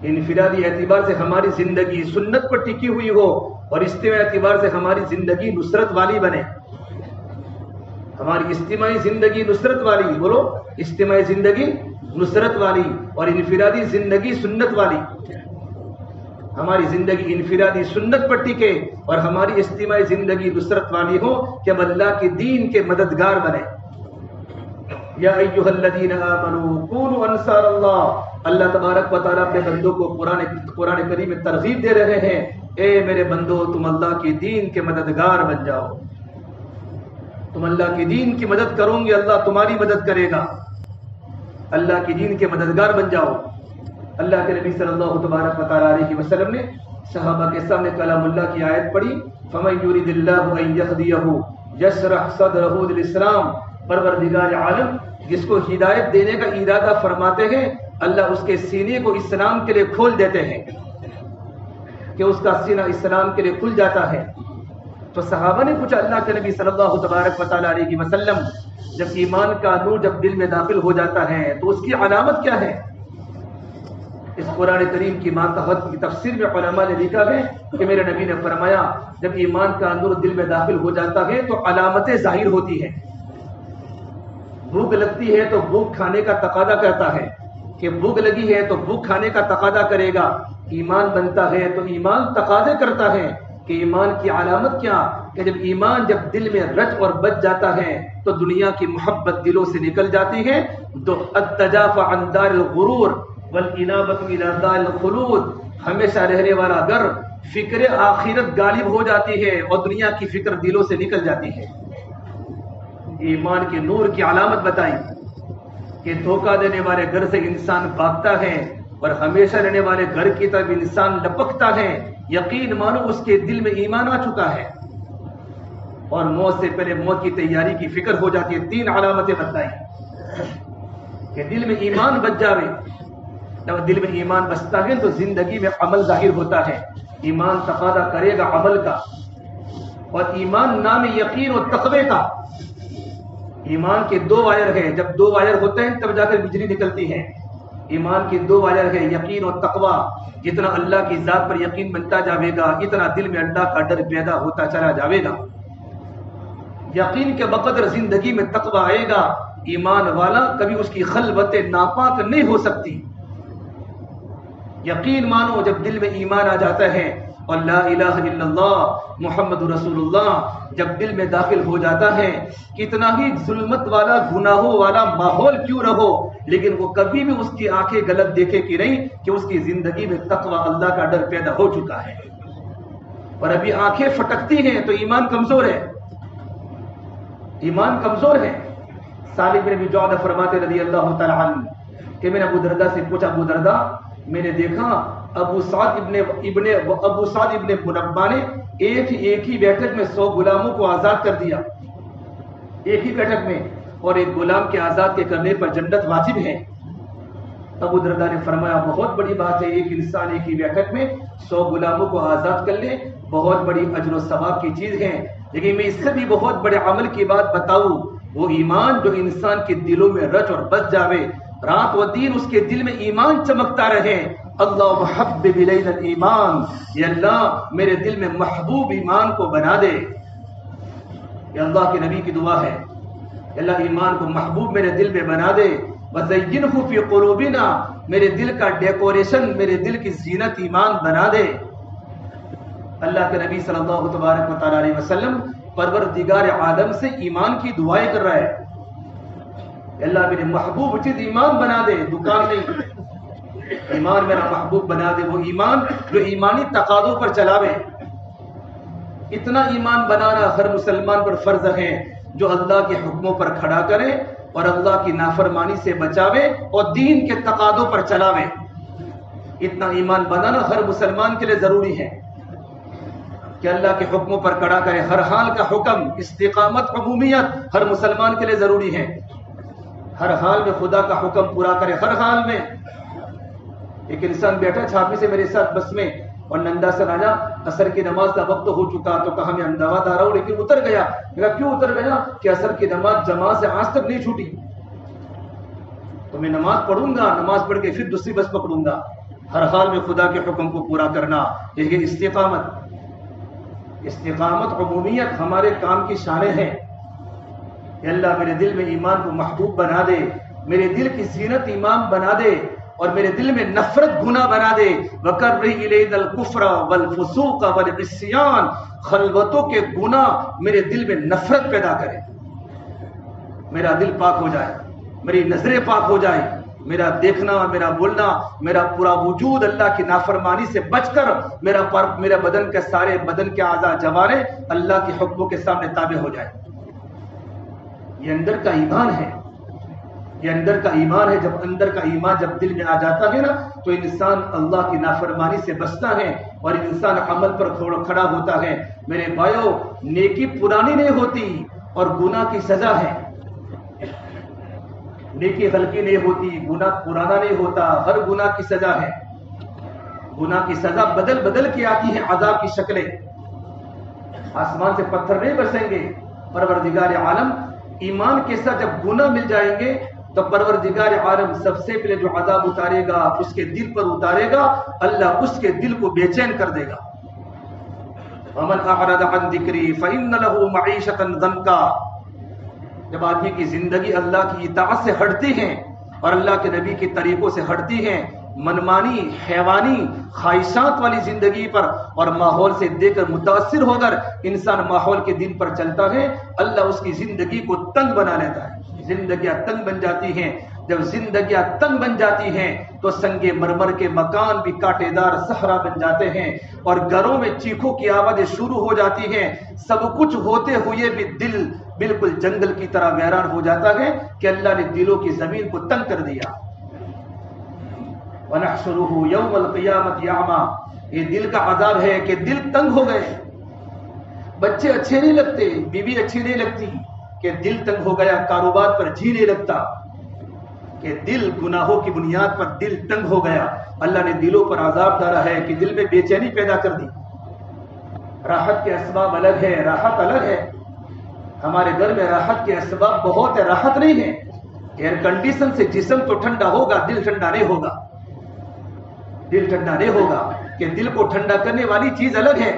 انفرادی اعتبار سے ہماری زندگی سنت پر ٹکی ہوئی ہو اور اجتماعی اعتبار سے ہماری زندگی نصرت والی بنے. ہماری اجتماعی زندگی نصرت والی، بولو اجتماعی زندگی نصرت والی اور انفرادی زندگی سنت والی. ہماری زندگی انفرادی سنت پر ٹکے اور ہماری اجتماعی زندگی نصرت والی ہو کہ ہم اللہ کے دین کے مددگار بنے. یا ایھا الذین آمنوا کونوا انصار اللہ، اللہ تبارک و تعالیٰ اپنے بندوں کو قرآن کریم میں ترغیب دے رہے ہیں، اے میرے بندو تم اللہ کے دین کے مددگار بن جاؤ. تم اللہ کے دین کی مدد کرو گے، اللہ تمہاری مدد کرے گا. اللہ کے دین کے مددگار بن جاؤ. اللہ کے نبی صلی اللہ تبارک و تعالیٰ علیہ وسلم نے صحابہ کے سامنے کلام اللہ کی آیت پڑھی فَمَن يُرِدِ اللَّهُ أَن يَهْدِيَهُ يَشْرَحْ صَدْرَهُ لِلْإِسْلَامِ، پروردگار عالم جس کو ہدایت دینے کا ارادہ فرماتے ہیں اللہ اس کے سینے کو اسلام کے لیے کھول دیتے ہیں کہ اس کا سینہ اسلام کے لیے کھل جاتا ہے. تو صحابہ نے پوچھا اللہ کے نبی صلی اللہ تبارک و تعالیٰ علیہ وسلم جب ایمان کا نور جب دل میں داخل ہو جاتا ہے تو اس کی علامت کیا ہے؟ اس قرآن کریم کی ماتحت کی تفسیر میں علماء نے لکھا ہے کہ میرے نبی نے فرمایا جب ایمان کا نور دل میں داخل ہو جاتا ہے تو علامتیں ظاہر ہوتی ہیں. بھوک لگتی ہے تو بھوک کھانے کا تقاضا کرتا ہے کہ بھوک لگی ہے تو بھوک کھانے کا تقاضا کرے گا. ایمان بنتا ہے تو ایمان تقاضے کرتا ہے کہ ایمان کی علامت کیا کہ جب ایمان جب دل میں رچ اور بچ جاتا ہے تو دنیا کی محبت دلوں سے نکل جاتی ہے. تو التجافى عن دار الغرور والانابۃ الى دار الخلود، ہمیشہ رہنے والا گھر فکر آخرت غالب ہو جاتی ہے اور دنیا کی فکر دلوں سے نکل جاتی ہے. ایمان کے نور کی علامت بتائی کہ دھوکہ دینے والے گھر سے انسان بھاگتا ہے اور ہمیشہ رہنے والے گھر کی طرف انسان لپکتا ہے. یقین مانو اس کے دل میں ایمان آ چکا ہے اور موت سے پہلے موت کی تیاری کی فکر ہو جاتی ہے. 3 علامتیں بتائی کہ دل میں ایمان بچ جاوے. جب دل میں ایمان بچتا ہے تو زندگی میں عمل ظاہر ہوتا ہے. ایمان تقاضا کرے گا عمل کا، اور ایمان نام یقین اور تقوی کا. ایمان کے 2 وائر ہیں، جب 2 وائر ہوتے ہیں تب جا کر بجلی نکلتی ہے. ایمان کے 2 وائر ہیں یقین اور تقوی. جتنا اللہ کی ذات پر یقین بنتا جاوے گا اتنا دل میں اللہ کا ڈر پیدا ہوتا چلا جاوے گا. یقین کے بقدر زندگی میں تقوی آئے گا. ایمان والا کبھی اس کی خلوتیں ناپاک نہیں ہو سکتی. یقین مانو جب دل میں ایمان آ جاتا ہے اور لا الہ الا اللہ محمد رسول اللہ جب دل میں داخل ہو جاتا ہے، کتنا ہی ظلمت والا گناہوں والا ماحول کیوں نہ ہو لیکن وہ کبھی بھی اس کی آنکھیں غلط دیکھے کہ نہیں کہ اس کی زندگی میں تقوی اللہ کا ڈر پیدا ہو چکا ہے. اور ابھی آنکھیں پھٹکتی ہیں تو ایمان کمزور ہے. ایمان کمزور ہے. سالم بن ابی جعدہ فرماتے رضی اللہ تعالی عنہ کہ میں نے ابو دردہ سے پوچھا ابو دردہ میں نے دیکھا ابو سعد ابن منبہ نے ایک ہی بیٹھک میں 100 غلاموں کو آزاد کر دیا. ایک ہی بیٹھک میں، اور ایک غلام کے آزاد کے کرنے پر جنت واجب ہے. ابو دردہ نے فرمایا بہت بڑی بات ہے، ایک انسان ایک ہی بیٹھک میں 100 غلاموں کو آزاد کر لے، بہت بڑی اجر و ثواب کی چیز ہے. لیکن میں اس سے بھی بہت بڑے عمل کی بات بتاؤں، وہ ایمان جو انسان کے دلوں میں رچ اور بس جاوے، رات و دن اس کے دل میں ایمان چمکتا رہے. اللہ محبب الینا الایمان، یا اللہ میرے دل میں محبوب ایمان کو بنا دے. یہ اللہ کے نبی کی دعا ہے، اللہ ایمان کو محبوب میرے دل میں بنا دے. وزینہ فی قلوبنا، میرے دل کا ڈیکوریشن، میرے دل کی زینت ایمان بنا دے. اللہ کے نبی صلی اللہ تبارک و تعالی علیہ وسلم پروردگار عالم سے ایمان کی دعائیں کر رہا ہے. اللہ میرے محبوب چیز ایمان بنا دے، دکان نہیں، ایمان میرا محبوب بنا دے. وہ ایمان جو ایمانی تقاضوں پر چلاوے. اتنا ایمان بنانا ہر مسلمان پر فرض ہے جو اللہ کے حکموں پر کھڑا کرے اور اللہ کی نافرمانی سے بچاوے اور دین کے تقاضوں پر چلاوے. اتنا ایمان بنانا ہر مسلمان کے لیے ضروری ہے کہ اللہ کے حکموں پر کھڑا کرے. ہر حال کا حکم، استقامت، عمومیت ہر مسلمان کے لیے ضروری ہے. ہر حال میں خدا کا حکم پورا کرے. ہر حال میں ایک انسان بیٹھا چھاپی سے میرے ساتھ بس میں اور نندا سے راجا عصر کی نماز کا وقت ہو چکا، تو کہا میں احمدآباد آ رہا ہوں، لیکن اتر گیا. کہا کیوں اتر گیا؟ کہ عصر کی نماز جماعت سے آج تک نہیں چھوٹی، تو میں نماز پڑھوں گا، نماز پڑھ کے پھر دوسری بس پکڑوں گا. ہر حال میں خدا کے حکم کو پورا کرنا، یہ استقامت. استقامت، عمومیت ہمارے کام کی شانیں ہیں. کہ اللہ میرے دل میں ایمان کو محبوب بنا دے، میرے دل کی زینت ایمان بنا دے، اور میرے دل میں نفرت گناہ بنا دے. وَكَرِّهْ إِلَيْنَا الْكُفْرَ وَالْفُسُوقَ وَالْعِصْيَانَ، خلوتوں کے گناہ میرے دل میں نفرت پیدا کرے. میرا دل پاک ہو جائے، میری نظریں پاک ہو جائے، میرا دیکھنا، میرا بولنا، میرا پورا وجود اللہ کی نافرمانی سے بچ کر میرا بدن کے سارے بدن کے اعضاء جوارے اللہ کے حکموں کے سامنے تابع ہو جائے. یہ اندر کا ایمان ہے، یہ اندر کا ایمان ہے. جب اندر کا ایمان جب دل میں آ جاتا ہے نا تو انسان اللہ کی نافرمانی سے بچتا ہے اور انسان عمل پر کھڑا ہوتا ہے. میرے بھائیو، نیکی پرانی نہیں ہوتی اور گناہ کی سزا ہے. نیکی ہلکی نہیں ہوتی، گناہ پرانا نہیں ہوتا. ہر گناہ کی سزا ہے. گناہ کی سزا بدل بدل کے آتی ہے، عذاب کی شکلیں. آسمان سے پتھر نہیں برسیں گے. پروردگار عالم ایمان کے ساتھ جب گناہ مل جائیں گے تو پروردگار عالم سب سے پہلے جو عذاب اتارے گا اس کے دل پر اتارے گا. اللہ اس کے دل کو بے چین کر دے گا. وَمَنْ أَعْرَضَ عَنْ ذِكْرِي فَإِنَّ لَهُ مَعِيشَةً ضَنْكًا. جب آدمی کی زندگی اللہ کی اطاعت سے ہٹتی ہے اور اللہ کے نبی کے طریقوں سے ہٹتی ہے، منمانی، حیوانی، خواہشات والی زندگی پر اور ماحول سے دیکھ کر متاثر ہو کر انسان ماحول کے دین پر چلتا ہے، اللہ اس کی زندگی کو تنگ بنا لیتا ہے. زندگیاں تنگ بن جاتی ہیں. جب زندگیاں تنگ بن جاتی ہیں تو سنگ مرمر کے مکان بھی کانٹے دار صحرا بن جاتے ہیں اور گھروں میں چیخوں کی آوازیں شروع ہو جاتی ہیں. سب کچھ ہوتے ہوئے بھی دل بالکل جنگل کی طرح ویران ہو جاتا ہے کہ اللہ نے دلوں کی زمین کو تنگ کر دیا. وَنَحْشُرُهُ يَوْمَ الْقِيَامَةِ أَعْمَى. یہ دل کا عذاب ہے کہ دل تنگ ہو گئے. بچے اچھے نہیں لگتے، بیوی اچھی نہیں لگتی کہ دل تنگ ہو گیا. کاروبار پر جی نہیں لگتا کہ دل گناہوں کی بنیاد پر دل تنگ ہو گیا. اللہ نے دلوں پر عذاب ڈالا ہے کہ دل میں بے چینی پیدا کر دی. راحت کے اسباب الگ ہے، راحت الگ ہے. ہمارے گھر میں راحت کے اسباب بہت ہے، راحت نہیں ہے. ایئر کنڈیشن سے جسم تو ٹھنڈا ہوگا، دل ٹھنڈا نہیں ہوگا. دل ٹھنڈا نہیں ہوگا کہ دل کو ٹھنڈا کرنے والی چیز الگ ہے.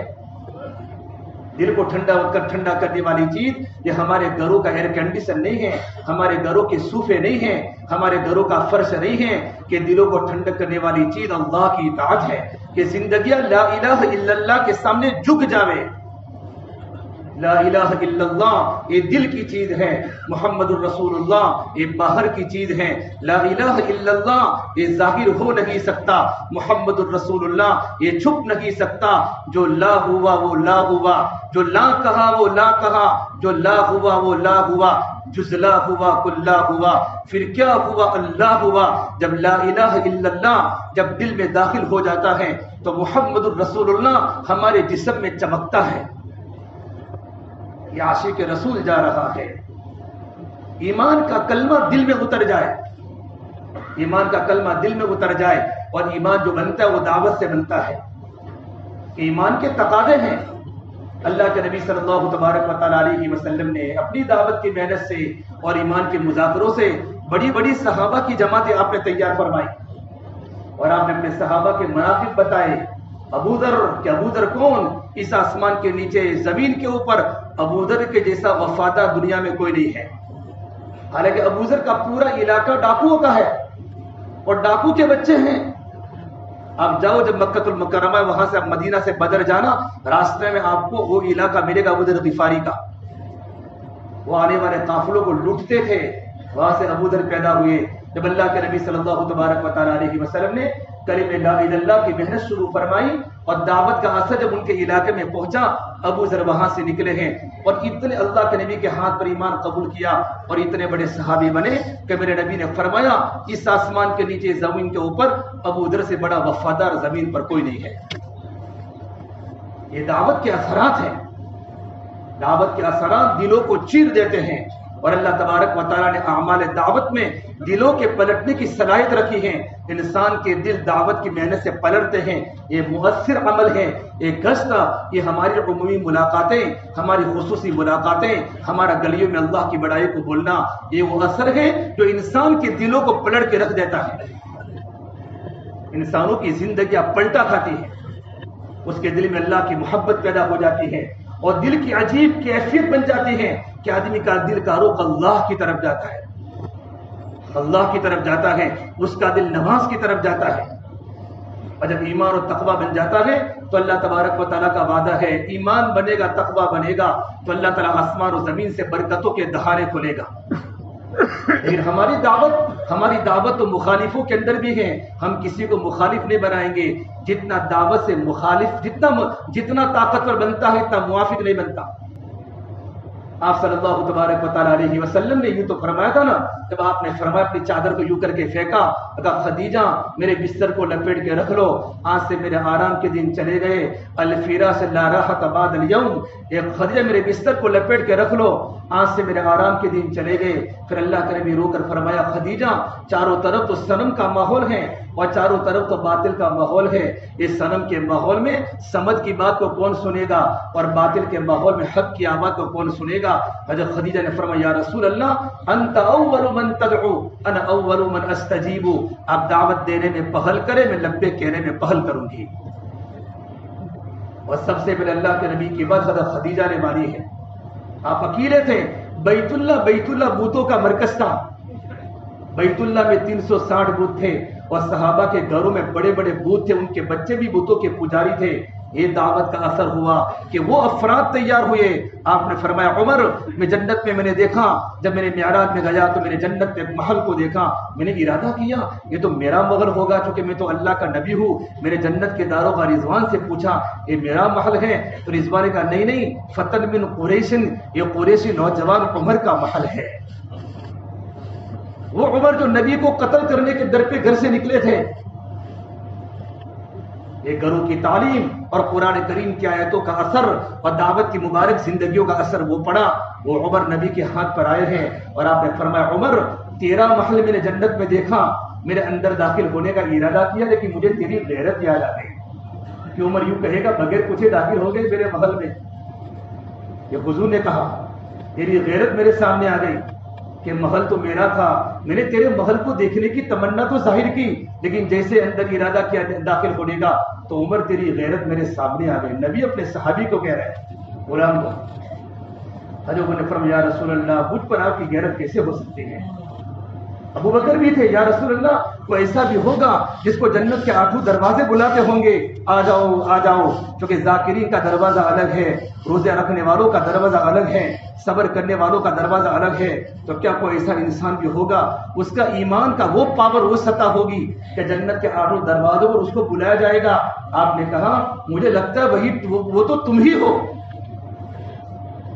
دل کو ٹھنڈا کرنے والی چیز یہ ہمارے گھروں کا ایئر کنڈیشن نہیں ہے، ہمارے گھروں کے صوفے نہیں ہیں، ہمارے گھروں کا فرش نہیں ہے. کہ دلوں کو ٹھنڈا کرنے والی چیز اللہ کی اطاعت ہے کہ زندگیاں لا الہ الا اللہ کے سامنے جھک جاوے. لا الہ الا اللہ یہ دل کی چیز ہے. محمد الرسول اللہ یہ باہر کی چیز ہے. لا الہ الا اللہ یہ ظاہر ہو نہیں سکتا. محمد الرسول اللہ یہ چھپ نہیں سکتا. جو لا ہوا وہ لا ہوا، جو لا کہا وہ لا کہا، جو لا ہوا وہ لا ہوا، جز لا ہوا کل لا ہوا. پھر کیا ہوا؟ اللہ ہوا. جب لا الہ الا اللہ جب دل میں داخل ہو جاتا ہے تو محمد الرسول اللہ ہمارے جسم میں چمکتا ہے. یہ عاشق رسول جا رہا ہے. ایمان کا کلمہ دل میں اتر جائے، ایمان کا کلمہ دل میں اتر جائے. اور ایمان جو بنتا ہے وہ دعوت سے بنتا ہے کہ ایمان کے تقاضے ہیں. اللہ کے نبی صلی اللہ تبارک و تعالیٰ علیہ وسلم نے اپنی دعوت کی محنت سے اور ایمان کے مذاکروں سے بڑی بڑی صحابہ کی جماعتیں آپ نے تیار فرمائی اور آپ نے اپنے صحابہ کے مناقب بتائے. ابو ذر کون؟ اس آسمان کے نیچے زمین کے اوپر ابو ذر کے جیسا وفادار دنیا میں کوئی نہیں ہے. حالانکہ ابو ذر کا پورا علاقہ ڈاکوؤں کا ہے اور ڈاکو کے بچے ہیں. آپ جاؤ جب مکہ المکرمہ وہاں سے مدینہ سے بدر جانا، راستے میں آپ کو وہ علاقہ ملے گا ابو ذر غفاری کا. وہ آنے والے قافلوں کو لوٹتے تھے، وہاں سے ابو ذر پیدا ہوئے. جب اللہ کے نبی صلی اللہ تبارک و تعالیٰ علیہ وسلم نے کلمہ لا الہ الا اللہ کی محنت شروع فرمائی اور دعوت کا اثر جب ان کے علاقے میں پہنچا، ابو ذر وہاں سے نکلے ہیں اور اتنے اللہ کے نبی کے ہاتھ پر ایمان قبول کیا اور اتنے بڑے صحابی بنے کہ میرے نبی نے فرمایا اس آسمان کے نیچے زمین کے اوپر ابو ذر سے بڑا وفادار زمین پر کوئی نہیں ہے. یہ دعوت کے اثرات ہیں. دعوت کے اثرات دلوں کو چیر دیتے ہیں اور اللہ تبارک و تعالیٰ نے اعمال دعوت میں دلوں کے پلٹنے کی صلاحیت رکھی ہے. انسان کے دل دعوت کی محنت سے پلٹتے ہیں. یہ مؤثر عمل ہے. یہ گشت، یہ ہماری عمومی ملاقاتیں، ہماری خصوصی ملاقاتیں، ہمارا گلیوں میں اللہ کی بڑائی کو بولنا، یہ وہ اثر ہے جو انسان کے دلوں کو پلٹ کے رکھ دیتا ہے. انسانوں کی زندگیاں پلٹا کھاتی ہیں. اس کے دل میں اللہ کی محبت پیدا ہو جاتی ہے اور دل کی عجیب کیفیت بن جاتی ہے کہ آدمی کا دل کا رخ اللہ کی طرف جاتا ہے، اللہ کی طرف جاتا ہے، اس کا دل نماز کی طرف جاتا ہے. اور جب ایمان اور تقوی بن جاتا ہے تو اللہ تبارک و تعالیٰ کا وعدہ ہے ایمان بنے گا، تقوی بنے گا تو اللہ تعالیٰ آسمان و زمین سے برکتوں کے دہانے کھولے گا. لیکن ہماری دعوت تو مخالفوں کے اندر بھی ہے. ہم کسی کو مخالف نہیں بنائیں گے. جتنا دعوت سے مخالف جتنا طاقتور بنتا ہے اتنا موافق نہیں بنتا. آپ صلی اللہ تبارک و تعالیٰ علیہ وسلم نے یوں تو فرمایا تھا نا، جب آپ نے فرمایا اپنی چادر کو یوں کر کے پھینکا، کہا خدیجہ میرے بستر کو لپیٹ کے رکھ لو، آج سے میرے آرام کے دن چلے گئے. الفیرا سے لا راحت بعد اليوم، ایک خدیجہ میرے بستر کو لپیٹ کے رکھ لو، آج سے میرے آرام کے دن چلے گئے. پھر اللہ کے نبی رو کر فرمایا خدیجہ چاروں طرف تو صنم کا ماحول ہے اور چاروں طرف تو باطل کا ماحول ہے. اس صنم کے ماحول میں سمجھ کی بات کو کون سنے گا اور باطل کے ماحول میں حق کی آواز کو کون سنے گا. حضرت خدیجہ نے فرمایا یا رسول اللہ انت اول من تدعو انا اول من استجیب. آپ دعوت دینے میں پہل کرے، میں لبیک کہنے میں پہل کروں گی. اور سب سے پہلے اللہ کے نبی کی بات حضرت خدیجہ نے مانی ہے. آپ اکیلے تھے. بیت اللہ بتوں کا مرکز تھا. بیت اللہ میں 360 بت تھے اور صحابہ کے گھروں میں بڑے بڑے بت تھے، ان کے بچے بھی بتوں کے پجاری تھے. یہ دعوت کا اثر ہوا کہ وہ افراد تیار ہوئے. آپ نے فرمایا عمر میں جنت میں نے دیکھا، جب میں نے معراج میں گیا تو میں نے جنت میں محل کو دیکھا. میں نے ارادہ کیا یہ تو میرا محل ہوگا چونکہ میں تو اللہ کا نبی ہوں. میں نے جنت کے داروں کا رضوان سے پوچھا یہ میرا محل ہے؟ تو رضوان نے کہا نہیں فتن من قریشن، یہ قریشی نوجوان عمر کا محل ہے. وہ عمر جو نبی کو قتل کرنے کے در پہ گھر سے نکلے تھے. یہ گھروں کی تعلیم اور قرآن کریم کی آیتوں کا اثر اور دعوت کی مبارک زندگیوں کا اثر وہ پڑا. وہ عمر نبی کے ہاتھ پر آئے ہیں اور آپ نے فرمایا عمر تیرا محل میں نے جنت میں دیکھا، میرے اندر داخل ہونے کا ارادہ کیا لیکن مجھے تیری غیرت یاد آ گئی کہ عمر یوں کہے گا بغیر پوچھے داخل ہو گئے میرے محل میں. یہ حضور نے کہا تیری غیرت میرے سامنے آ گئی کہ محل تو میرا تھا. میں نے تیرے محل کو دیکھنے کی تمنا تو ظاہر کی لیکن جیسے اندر ارادہ کیا داخل ہونے کا تو عمر تیری غیرت میرے سامنے آ گئی. نبی اپنے صحابی کو کہہ رہے ہیں غلام کو. حضرت نے فرمایا یا رسول اللہ مجھ پر آپ کی غیرت کیسے ہو سکتی ہے؟ ابو بکر بھی تھے. یا رسول اللہ تو ایسا بھی ہوگا جس کو جنت کے 8 دروازے بلاتے ہوں گے آ جاؤ آ جاؤ، کیونکہ ذاکرین کا دروازہ الگ ہے، روزے رکھنے والوں کا دروازہ الگ ہے، صبر کرنے والوں کا دروازہ الگ ہے. تو کیا کوئی ایسا انسان بھی ہوگا اس کا ایمان کا وہ پاور وہ سطح ہوگی کہ جنت کے 8 دروازوں پر اس کو بلایا جائے گا؟ آپ نے کہا مجھے لگتا ہے وہ تو تم ہی ہو.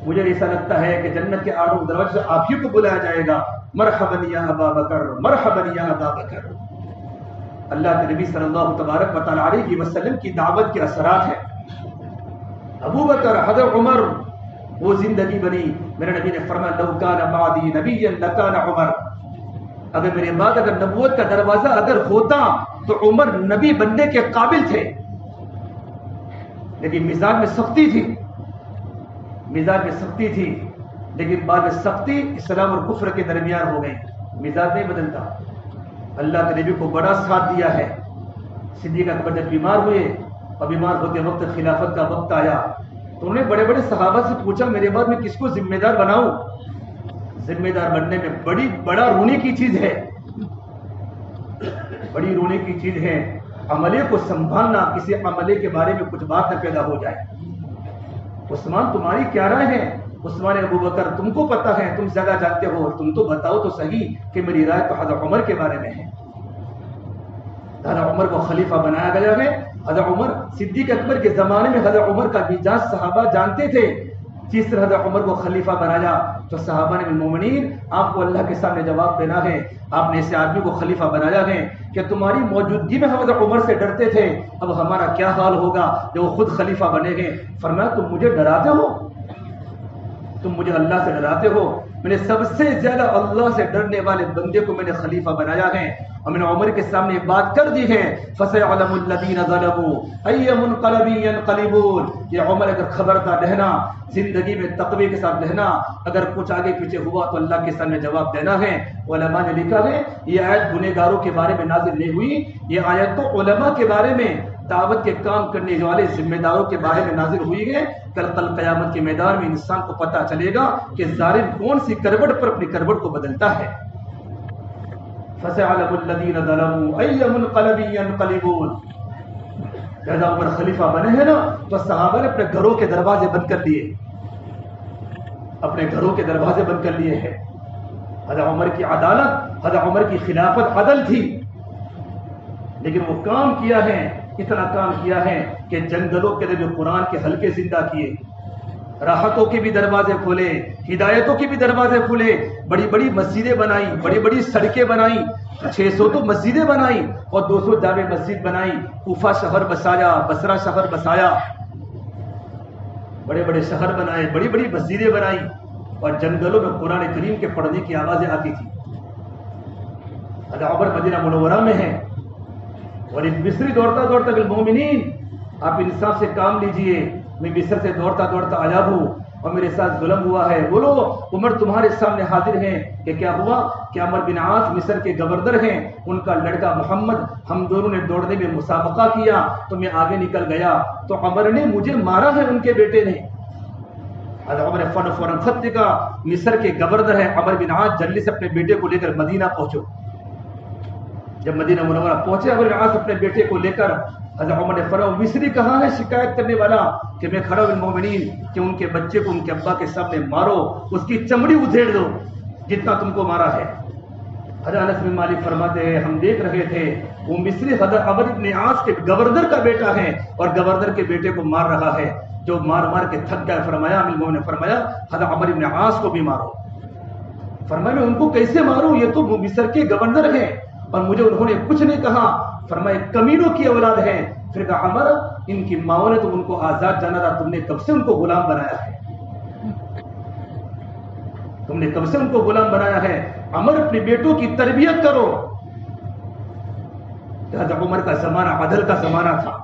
مجھے ایسا لگتا ہے کہ جنت کے 8 دروازے سے آپ ہی کو بلایا جائے گا. مرحبا یا ابا بکر، مرحبا یا ابا بکر. اللہ کے نبی صلی اللہ تبارک و تعالیٰ علیہ وسلم کی دعوت کے اثرات ہیں. ابو بکر، حضرت عمر، وہ زندگی بنی. میرے نبی نے فرمایا لو کان بعدی نبی لکان عمر. اگر میرے بعد اگر نبوت کا دروازہ اگر ہوتا تو عمر نبی بننے کے قابل تھے، لیکن مزاج میں سختی تھی. مزاج میں سختی تھی، لیکن بعد میں سختی اسلام اور کفر کے درمیان ہو گئی، مزاج نہیں بدلتا۔ اللہ کے نبی کو بڑا ساتھ دیا ہے۔ صدیق اکبر جب بیمار ہوئے اور بیمار ہوتے وقت خلافت کا وقت آیا تو انہوں نے بڑے بڑے صحابہ سے پوچھا میرے بعد میں کس کو ذمہ دار بناؤں؟ ذمہ دار بننے میں بڑا رونے کی چیز ہے، بڑی رونے کی چیز ہے عملے کو سنبھالنا، کسی عملے کے بارے میں کچھ بات نہ پیدا ہو جائے۔ عثمان تمہاری کیا رائے ہے؟ عثمان ابو بکر تم کو پتا ہے، تم زیادہ جانتے ہو، تم تو بتاؤ تو صحیح کہ میری رائے تو حضرت عمر کے بارے میں ہے۔ حضرت عمر کو خلیفہ بنایا گیا ہے۔ حضرت عمر صدیق اکبر کے زمانے میں حضرت عمر کا مزاج صحابہ جانتے تھے، جس طرح حضرت عمر کو خلیفہ بنایا تو صحابہ نے مومنین آپ کو اللہ کے سامنے جواب دینا ہے، آپ نے ایسے آدمی کو خلیفہ بنایا ہے کہ تمہاری موجودگی میں ہم حضرت عمر سے ڈرتے تھے، اب ہمارا کیا حال ہوگا جب وہ خود خلیفہ بنے گے؟ فرمایا تم مجھے ڈراتے ہو، تم مجھے اللہ سے ڈراتے ہو، میں نے سب سے زیادہ اللہ سے ڈرنے والے بندے کو میں نے خلیفہ بنایا ہے، اور میں نے عمر کے سامنے بات کر دی ہے فَسَيَعْلَمُ الَّذِينَ ظَلَمُوا أَيَّ مُنْقَلَبٍ يَنْقَلِبُونَ۔ یہ عمر اگر خبردار رہنا، زندگی میں تقوی کے ساتھ رہنا، اگر کچھ آگے پیچھے ہوا تو اللہ کے سامنے جواب دینا ہے۔ علماء نے لکھا ہے یہ آیت گنہگاروں کے بارے میں نازل نہیں ہوئی، یہ آیت تو علماء کے بارے میں، دعوت کے کام کرنے والے ذمہ داروں کے بارے میں نازل ہوئی ہے۔ کل قیامت کے میدان میں انسان کو پتہ چلے گا کہ ظالم کون سی کروٹ پر اپنی کروٹ کو بدلتا ہے۔ فَسَيَعْلَمُ الَّذِينَ ظَلَمُوا أَيَّ مُنْقَلَبٍ يَنْقَلِبُونَ۔ جب عمر خلیفہ بنے ہیں نا تو صحابہ نے اپنے گھروں کے دروازے بند کر لیے، اپنے گھروں کے دروازے بند کر لیے ہیں۔ حضرت عمر کی عدالت، حضرت عمر کی خلافت عدل تھی، لیکن وہ کام کیا ہے، اتنا کام کیا ہے کہ جنگلوں کے جو قرآن کے حلقے زندہ کیے، راحتوں کے بھی دروازے کھولے، ہدایتوں کے بھی دروازے کھولے، بڑی بڑی مسجدیں بنائی، بڑی بڑی سڑکیں بنائی، 600 تو مسجدیں بنائی اور 200 جامع مسجد بنائی، کوفہ شہر بسایا، بصرہ شہر بسایا، بڑے بڑے شہر بنائے، بڑی بڑی مسجدیں بنائی، اور جنگلوں میں قرآن کریم کے پڑھنے کی آوازیں آتی تھی۔ حضرت عمر مدینہ منورہ میں ہے اور ایک مصری دوڑتا دوڑتا بالمومنین آپ انصاف سے کام لیجئے، میں مصر سے دوڑتا دوڑتا آیا ہوں اور میرے ساتھ ظلم ہوا ہے، بولو عمر تمہارے سامنے حاضر ہیں کہ کیا ہوا؟ کہ عمر بن عاص مصر کے گورنر ہیں، ان کا لڑکا محمد، ہم دونوں نے دوڑنے میں مسابقہ کیا تو میں آگے نکل گیا تو عمر نے مجھے مارا ہے، ان کے بیٹے نے۔ حضرت عمر نے فوراً خط لکھا، مصر کے گورنر ہے عمر بن عاص، جلدی سے اپنے بیٹے کو لے کر مدینہ پہنچو۔ جب مدینہ منورہ پہنچے عمر بن عاص اپنے بیٹے کو لے کر، حضرت عمر نے فرمایا مصری کہاں ہے شکایت کرنے والا کہ میں کھڑا ہوں المومنین کہ ان کے بچے کو ان کے ابا کے سامنے مارو، اس کی چمڑی ادھیڑ دو جتنا تم کو مارا ہے۔ حضرت انس بن مالک فرماتے ہیں ہم دیکھ رہے تھے وہ مصری حضرت عمر بن عاص کے گورنر کا بیٹا ہے اور گورنر کے بیٹے کو مار رہا ہے، جو مار مار کے تھک گئے۔ فرمایا امیر المومنین نے فرمایا حضرت عمر بن عاص کو بھی مارو۔ فرمایا میں ان کو کیسے ماروں، یہ تو مصر کے گورنر ہیں اور مجھے انہوں نے کچھ نہیں کہا۔ فرمایا کمینوں کی اولاد ہے۔ پھر کہا عمر ان کی ماں نے تو ان کو آزاد جانا تھا، تم نے کب سے ان کو غلام بنایا ہے، تم نے کب سے ان کو غلام بنایا ہے۔ عمر اپنے بیٹوں کی تربیت کرو۔ حضرت عمر کا زمانہ عدل کا زمانہ تھا۔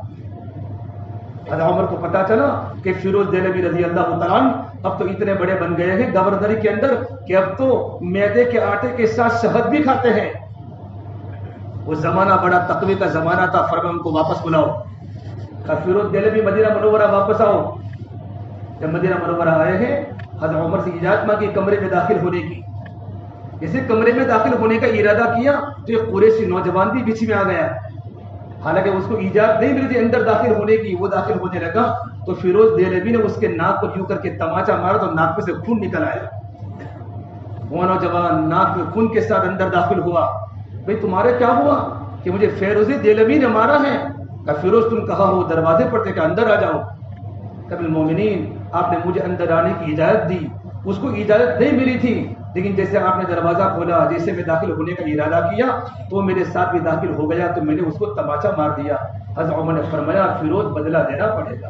حضرت عمر کو پتا چلا کہ فیروز دہلوی رضی اللہ تعالیٰ عنہ اب تو اتنے بڑے بن گئے ہیں گورنری کے اندر کہ اب تو میدے کے آٹے کے ساتھ شہد بھی کھاتے ہیں۔ وہ زمانہ بڑا تقوی کا زمانہ تھا۔ فرمایا ان کو واپس بلاؤ۔ فیروز دہلوی مدینہ منورہ واپس آؤ۔ جب مدینہ منورہ آئے ہیں حضرت عمر سے اجازت مانگی کمرے میں داخل ہونے کی۔ جیسے کمرے میں داخل ہونے کا ارادہ کیا تو ایک قریشی نوجوان بھی بیچ میں آ گیا، حالانکہ اس کو اجازت نہیں ملی تھی اندر داخل ہونے کی۔ وہ داخل ہونے لگا تو فیروز دہلوی نے اس کے ناک پر یوں کر کے تماچا مارا تو ناک میں سے خون نکل آیا۔ وہ نوجوان ناک میں خون کے ساتھ اندر داخل ہوا۔ بھئی تمہارے کیا ہوا؟ کہ مجھے فیروز دہلوی نے مارا ہے۔ کہ فیروز تم کہا ہو دروازے پر تھے کہ اندر آ جاؤ۔ کبھی المومنین آپ نے مجھے اندر آنے کی اجازت دی، اس کو اجازت نہیں ملی تھی، لیکن جیسے آپ نے دروازہ کھولا، جیسے میں داخل ہونے کا ارادہ کیا تو میرے ساتھ بھی داخل ہو گیا تو میں نے اس کو تماچا مار دیا۔ حضرت عمر نے فرمایا فیروز بدلہ دینا پڑے گا،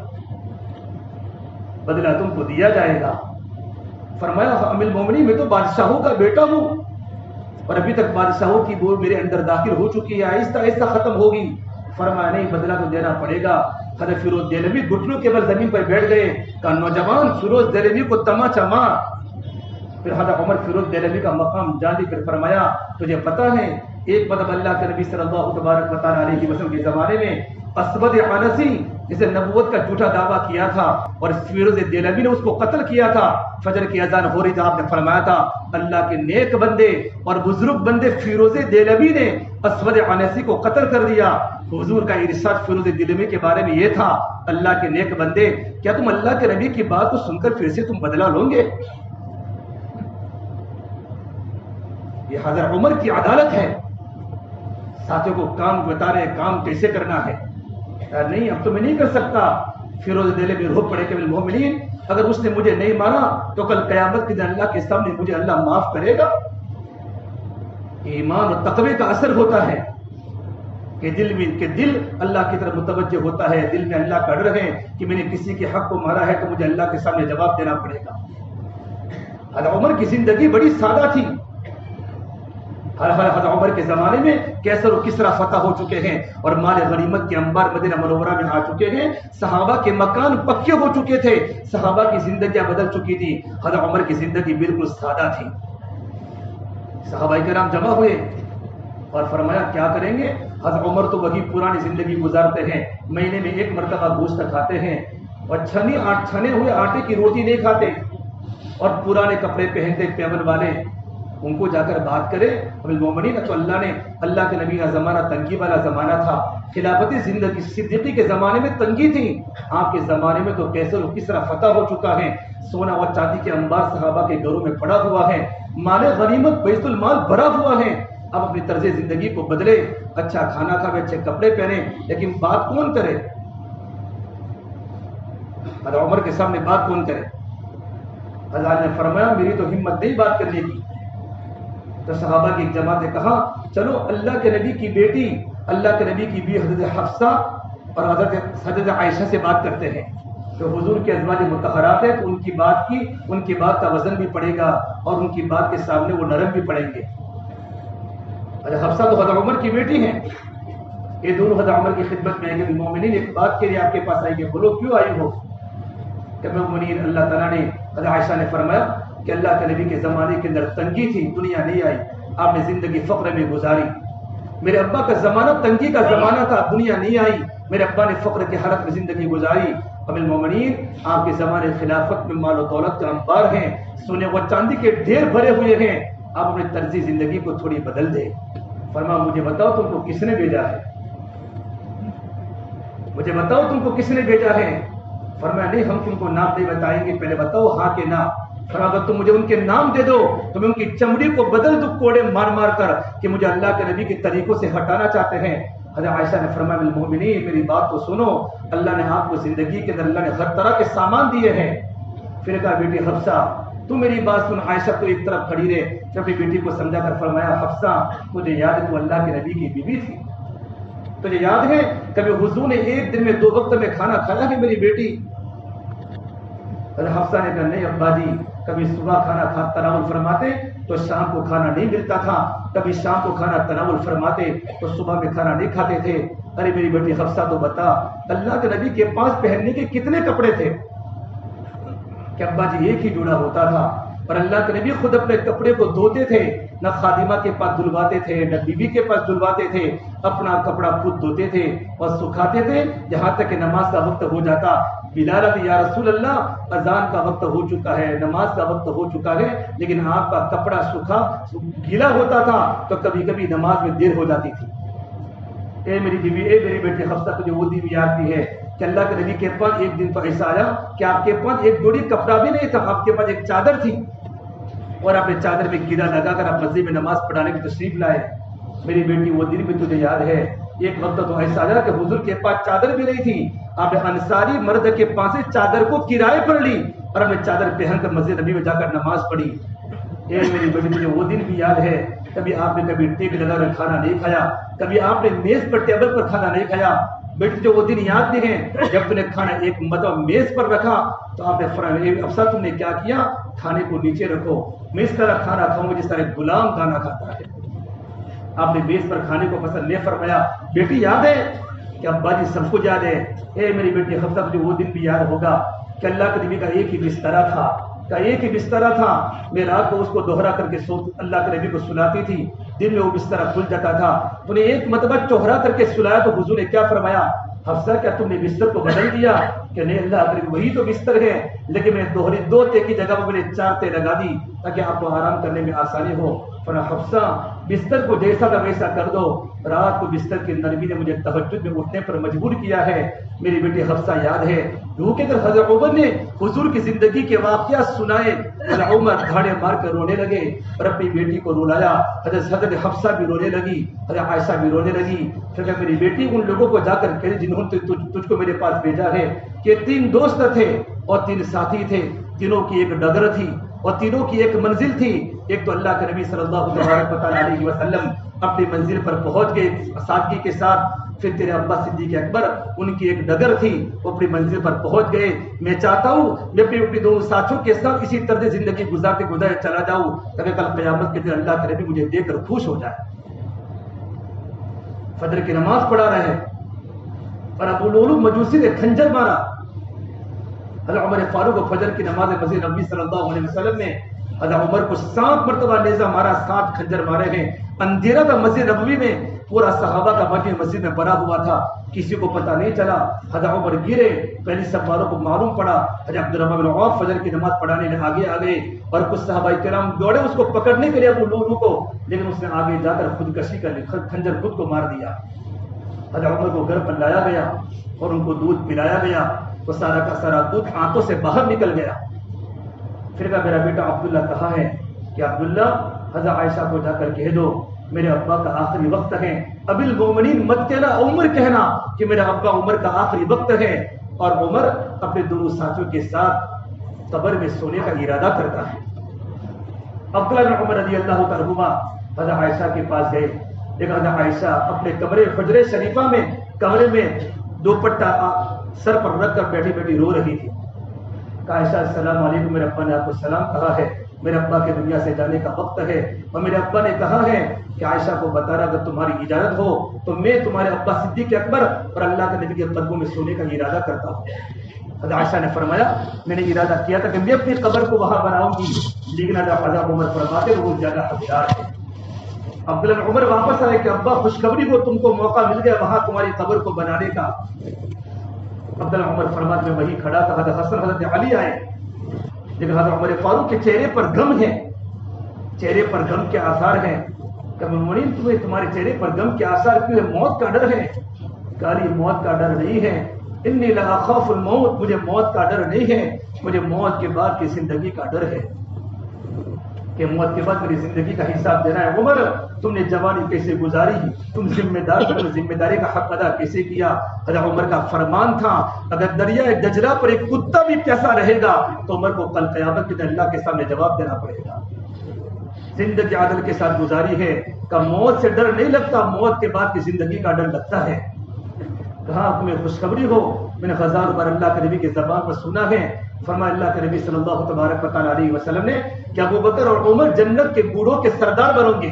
بدلہ تم کو دیا جائے گا۔ فرمایا امیر المومنین میں تو بادشاہوں کا بیٹا ہوں اور ابھی تک بادشاہوں کی بو میرے اندر داخل ہو چکی ہے، آہستہ آہستہ ختم ہوگی۔ فرمایا نہیں بدلہ تو دینا پڑے گا۔ حضرت فیروز دہلوی گھٹنوں کے بل زمین پر بیٹھ گئے، کہا نوجوان فیروز دہلوی کو تماچا مار۔ پھر حضرت عمر فیروز دہلوی کا مقام جان کر فرمایا تجھے پتا ہے ایک مطلب اللہ کے نبی صلی اللہ تبارک و تعالیٰ علیہ وسلم کے زمانے میں اسود عنسی جسے نبوت کا جھوٹا دعویٰ کیا تھا اور فیروز دہلوی نے اس کو قتل کیا تھا، فجر کی اذان ہو رہی تھی، آپ نے فرمایا تھا اللہ کے نیک بندے اور بزرگ بندے فیروز دہلوی نے اسود عنسی کو قتل کر دیا۔ حضور کا ارشاد فیروز دہلوی کے بارے میں یہ تھا اللہ کے نیک بندے کیا تم اللہ کے نبی کی بات کو سن کر پھر سے تم بدلہ لو گے؟ یہ حضرت عمر کی عدالت ہے، ساتھیوں کو کام بتا رہے کام کیسے کرنا ہے۔ نہیں اب تو میں نہیں کر سکتا۔ فیروز دہلوی رو پڑے کہ المومنین اگر اس نے مجھے نہیں مارا تو کل قیامت کے دن اللہ کے سامنے مجھے اللہ معاف کرے گا۔ ایمان اور تقوی کا اثر ہوتا ہے کہ دل اللہ کی طرف متوجہ ہوتا ہے، دل میں اللہ کا ڈر ہے کہ میں نے کسی کے حق کو مارا ہے تو مجھے اللہ کے سامنے جواب دینا پڑے گا۔ حضرت عمر کی زندگی بڑی سادہ تھی۔ حضرت عمر کے زمانے میں کیسر و کسرا فتح ہو چکے ہیں اور مال غنیمت کے انبار مدینہ منورہ میں آ چکے ہیں، صحابہ کے مکان پکے ہو چکے تھے، صحابہ کی زندگیاں بدل چکی تھی، حضرت عمر کی زندگی بالکل سادہ تھی۔ صحابہ کرام جمع ہوئے اور فرمایا کیا کریں گے؟ حضرت عمر تو وہی پرانی زندگی گزارتے ہیں، مہینے میں ایک مرتبہ گوشت کھاتے ہیں اور چھنے ہوئے آٹے کی روٹی نہیں کھاتے اور پرانے کپڑے پہنتے پیمن والے۔ ان کو جا کر بات کرے المومنین تو اللہ کے نبی کا زمانہ تنگی والا زمانہ تھا، خلافتی زندگی صدیقی کے زمانے میں تنگی تھی، آپ کے زمانے میں تو کیسر و کسرا فتح ہو چکا ہے، سونا اور چاندی کے انبار صحابہ کے گھروں میں پڑا ہوا ہے، مال غنیمت بیت المال بھرا ہوا ہے۔ اب اپنی طرز زندگی کو بدلے، اچھا کھانا کھاوے، اچھے کپڑے پہنے، لیکن بات کون کرے؟ حضرت عمر کے سامنے بات کون کرے؟ حضرت نے فرمایا میری تو ہمت نہیں بات کرنے کی۔ تو صحابہ کی ایک جماعت نے کہا چلو اللہ کے نبی کی بیٹی، اللہ کے نبی کی بیوی حضرت حفصہ اور حضرت عائشہ سے بات کرتے ہیں، جو حضور کے ازواج مطہرات ہیں، تو ان کی بات کا وزن بھی پڑے گا اور ان کی بات کے سامنے وہ نرم بھی پڑیں گے۔ حضرت حفصہ تو حضرت عمر کی بیٹی ہیں، یہ دونوں حضرت عمر کی خدمت میں آئیں گے، مومنین ایک بات کے لیے آپ کے پاس آئیں گے، بولو کیوں آئی ہو؟ کہ مومنین اللہ تعالیٰ نے، حضرت عائشہ نے فرمایا کہ اللہ کے نبی کے زمانے کے اندر تنگی تھی، دنیا نہیں آئی، آپ نے زندگی فقر میں گزاری۔ میرے ابا کا زمانہ تنگی کا زمانہ تھا، دنیا نہیں آئی، میرے ابا نے فقر کی حالت میں زندگی گزاری۔ ام المومنین آپ کے زمانے خلافت میں مال و دولت کا انبار ہیں، سونے و چاندی کے ڈھیر بھرے ہوئے ہیں، آپ اپنی طرز زندگی کو تھوڑی بدل دے۔ فرما مجھے بتاؤ تم کو کس نے بھیجا ہے؟ مجھے بتاؤ تم کو کس نے بھیجا ہے؟ فرمایا نہیں ہم تم کو نام نہیں بتائیں گے، پہلے بتاؤ ہاں کے نام۔ فرمایا اگر تم مجھے ان کے نام دے دو تو میں ان کی چمڑی کو بدل دوں کوڑے مار مار کر کہ مجھے اللہ کے نبی کے طریقوں سے ہٹانا چاہتے ہیں۔ حضرت عائشہ نے فرمایا المومنین میری بات تو سنو، اللہ نے آپ کو زندگی کے اندر اللہ نے ہر طرح کے سامان دیے ہیں۔ پھر کہا بیٹی حفصہ تو میری بات سن۔ عائشہ تو ایک طرف کھڑی رہے، جب اپنی بیٹی کو سمجھا کر فرمایا حفصہ تجھے یاد ہے تو اللہ کے نبی کی بیوی تھی، تجھے یاد ہے کبھی حضور نے ایک دن میں 2 وقت میں کھانا کھایا ہے میری بیٹی؟ حفصہ نے کہا نہیں ابا جی، کبھی صبح کھانا تناول فرماتے تو شام کو کھانا نہیں ملتا تھا، کبھی شام کو کھانا تناول فرماتے تو صبح میں کھانا نہیں کھاتے تھے۔ ارے میری بیٹی حفصہ تو بتا اللہ کے نبی کے پاس پہننے کے کتنے کپڑے تھے؟ کہ ابا جی ایک ہی جوڑا ہوتا تھا، اور اللہ کے نبی خود اپنے کپڑے کو دھوتے تھے، نہ خادمہ کے پاس دھلواتے تھے نہ بیوی کے پاس دھلواتے تھے، اپنا کپڑا خود دھوتے تھے اور سکھاتے تھے، یہاں تک کہ نماز کا وقت ہو جاتا بلال یا رسول اللہ اذان کا وقت ہو چکا ہے، نماز کا وقت ہو چکا ہے، لیکن آپ کا کپڑا گیلا ہوتا تھا تو کبھی کبھی نماز میں دیر ہو جاتی تھی۔ اے میری بیوی، اے میری بیٹی حفصہ تجھے وہ دن یاد بھی ہے کہ اللہ کے نبی کے پاس ایک دن تو ایسا آیا کہ آپ کے پاس ایک جوڑی کپڑا بھی نہیں تھا، آپ کے پاس ایک چادر تھی اور آپ نے چادر میں گیلا لگا کر آپ مسجد میں نماز پڑھانے کی تشریف لائے۔ میری بیٹی وہ دن بھی تجھے یاد ہے، ایک وقت تو ایسا آیا کہ حضور کے پاس چادر بھی نہیں تھی، آپ نے انصاری مرد کے پاس سے چادر کو کرائے پر لی اور ہم نے چادر پہن کر مسجد نبی میں جا کر نماز پڑھی۔ اے میری بیٹی تجھے وہ دن بھی یاد ہے کبھی آپ نے کبھی ٹیک لگا کر کھانا نہیں کھایا، کبھی آپ نے میز پر ٹیبل پر کھانا نہیں کھایا؟ بیٹی جو وہ دن یاد نہیں ہے جب تم نے کھانا ایک مطلب میز پر رکھا تو آپ نے فرمایا افسر تم نے کیا کیا؟ کھانے کو نیچے رکھو، میں اس طرح کھانا کھاؤں گا جس طرح غلام کھانا کھاتا ہے۔ آپ نے میز پر کھانے کو پسند نہیں فرمایا۔ بیٹی یاد ہے کہ ابا جی سب کچھ یاد ہے، اے میری بیٹی حفصہ تجھے وہ دن بھی یاد ہوگا کہ اللہ کے نبی کا ایک ہی بسترا تھا، میں رات کو اس کو دوہرا کر کے اللہ کے نبی کو سلاتی تھی، دن میں وہ بسترا کھل جاتا تھا، تو نے ایک مرتبہ چوہرا کر کے سلایا تو حضور نے کیا فرمایا، حفصہ کیا تم نے بستر کو بدل دیا؟ کہ نہیں اللہ کے نبی وہی تو بستر ہے، لیکن میں نے دو تے کی جگہ پر میں نے 4 تے لگا دی تاکہ آپ کو آرام کرنے میں آسانی ہو۔ فرمایا حفصہ بستر کو جیسا کا ویسا کر دو، رات کو بستر کی نرمی نے مجھے تہجد میں اٹھنے پر مجبور کیا ہے، میری بیٹی حفصہ یاد ہے۔ کیونکہ اگر حضرت عمر نے حضور کی زندگی کے واقعات سنائے، حضرت عمر دھاڑے مار کر رونے لگے اور اپنی بیٹی کو رلایا، حضرت حفصہ بھی رونے لگی، حضرت عائشہ بھی رونے لگی۔ پھر کہ میری بیٹی ان لوگوں کو جا کر کہے جنہوں نے تجھ کو میرے پاس بھیجا ہے کہ 3 دوست تھے اور 3 ساتھی تھے، تینوں کی ایک ڈگر تھی اور تینوں کی ایک منزل تھی۔ ایک تو اللہ کے نبی صلی اللہ علیہ وسلم اپنی منزل پر پہنچ گئے سادگی کے ساتھ، پھر تیرے ابا صدیق اکبر ان کی ایک ڈگر تھی، وہ اپنی منزل پر پہنچ گئے۔ میں چاہتا ہوں میں اپنی دونوں ساتھیوں کے ساتھ اسی طرز زندگی گزارتے چلا جاؤں تاکہ کل قیامت کے دن اللہ کے نبی مجھے دیکھ کر خوش ہو جائے۔ فجر کی نماز پڑھا رہے اور ابو لولو مجوسی نے خنجر مارا۔ حضرت عمر فاروق کو فجر کی نماز مسجد نبی صلی اللہ علیہ وسلم نے حضرت عمر کو 7 مرتبہ نیزہ مارا، 7 خنجر مارے ہیں۔ اندھیرا تھا مسجد نبوی میں، پورا صحابہ کا مجمع مسجد میں بھرا ہوا تھا، کسی کو پتہ نہیں چلا۔ حضرت عمر گرے، پہلی سب والوں کو معلوم پڑا، حضرت عبدالرحمن بن عوف فجر کی نماز پڑھانے آگے آ گئے اور کچھ صحابہ کرام دوڑے اس کو پکڑنے کے لیے ابو لولو کو، لیکن اس نے آگے جا کر خودکشی کر خنجر خود کو مار دیا۔ حضرت عمر کو گھر پر لایا گیا اور ان کو دودھ پلایا گیا، وہ سارا کا سارا دودھ آنتوں سے باہر نکل گیا۔ پھر کہا میرا بیٹا عبداللہ کہا ہے کہ عبداللہ حضرت عائشہ کو جا کر کہہ دو میرے ابا کا آخری وقت ہے، ابی المومنین مت کہنا عمر کہنا کہ میرا ابا عمر کا آخری وقت ہے۔ اور عمر اپنے دونوں ساتھیوں کے ساتھ قبر میں سونے کا ارادہ کرتا ہے۔ عبداللہ بن عمر رضی اللہ تعالیٰ عنہما حضرت عائشہ کے پاس گئے، ایک حضرت عائشہ اپنے حجرے شریفہ میں کمرے میں دوپٹہ سر پر رکھ کر بیٹھی بیٹھی رو رہی تھی۔ کہا عائشہ السلام علیکم، میرے ابا نے آپ کو سلام کہا ہے، میرے ابا کے دنیا سے جانے کا وقت ہے، اور میرے ابا نے کہا ہے کہ عائشہ کو بتا رہا اگر تمہاری اجازت ہو تو میں تمہارے ابا صدیق اکبر اور اللہ کے نبی کے قدموں میں سونے کا ارادہ کرتا ہوں۔ حضرت عائشہ نے فرمایا میں نے ارادہ کیا تھا کہ میں اپنی قبر کو وہاں بناؤں گی، لیکن حضرت عمر فرماتے وہ زیادہ حقدار ہے۔ عبداللہ عمر واپس آئے کہ ابا خوشخبری کو تم کو موقع مل گیا وہاں تمہاری قبر کو بنانے کا۔ عبداللہ عمر فرماتے میں وہی کھڑا تھا، حضرت حسن حضرت علی آئے، لیکن حضرت عمر فاروق کے چہرے پر غم ہے، چہرے پر غم کے آثار ہیں۔ کہ مومنین تمہیں تمہارے چہرے پر غم کے آثار کیوں ہے؟ موت کا ڈر ہے؟ کالی موت کا ڈر نہیں ہے، انی لاخاف الموت، مجھے موت کا ڈر نہیں ہے، مجھے موت کے بعد کی زندگی کا ڈر ہے کہ موت کے بعد میری زندگی کا حساب دینا ہے۔ عمر تم نے جوانی کیسے گزاری، تم ذمہ داری کا حق ادا کیسے کیا؟ حضرت عمر کا فرمان تھا اگر دریائے دجلہ پر ایک کتا بھی پیاسا رہے گا تو عمر کو کل قیامت کے دن اللہ کے سامنے جواب دینا پڑے گا۔ زندگی عدل کے ساتھ گزاری ہے، کہ موت سے ڈر نہیں لگتا، موت کے بعد کی زندگی کا ڈر لگتا ہے۔ کہاں تمہیں خوشخبری ہو، میں نے ہزاروں بار اللہ کے نبی کی زبان پر سنا ہے، فرمایا اللہ کے نبی صلی اللہ تبارک و تعالیٰ علیہ وسلم نے کہ ابو بکر اور عمر جنت کے بوڑھوں کے سردار بنوں گے۔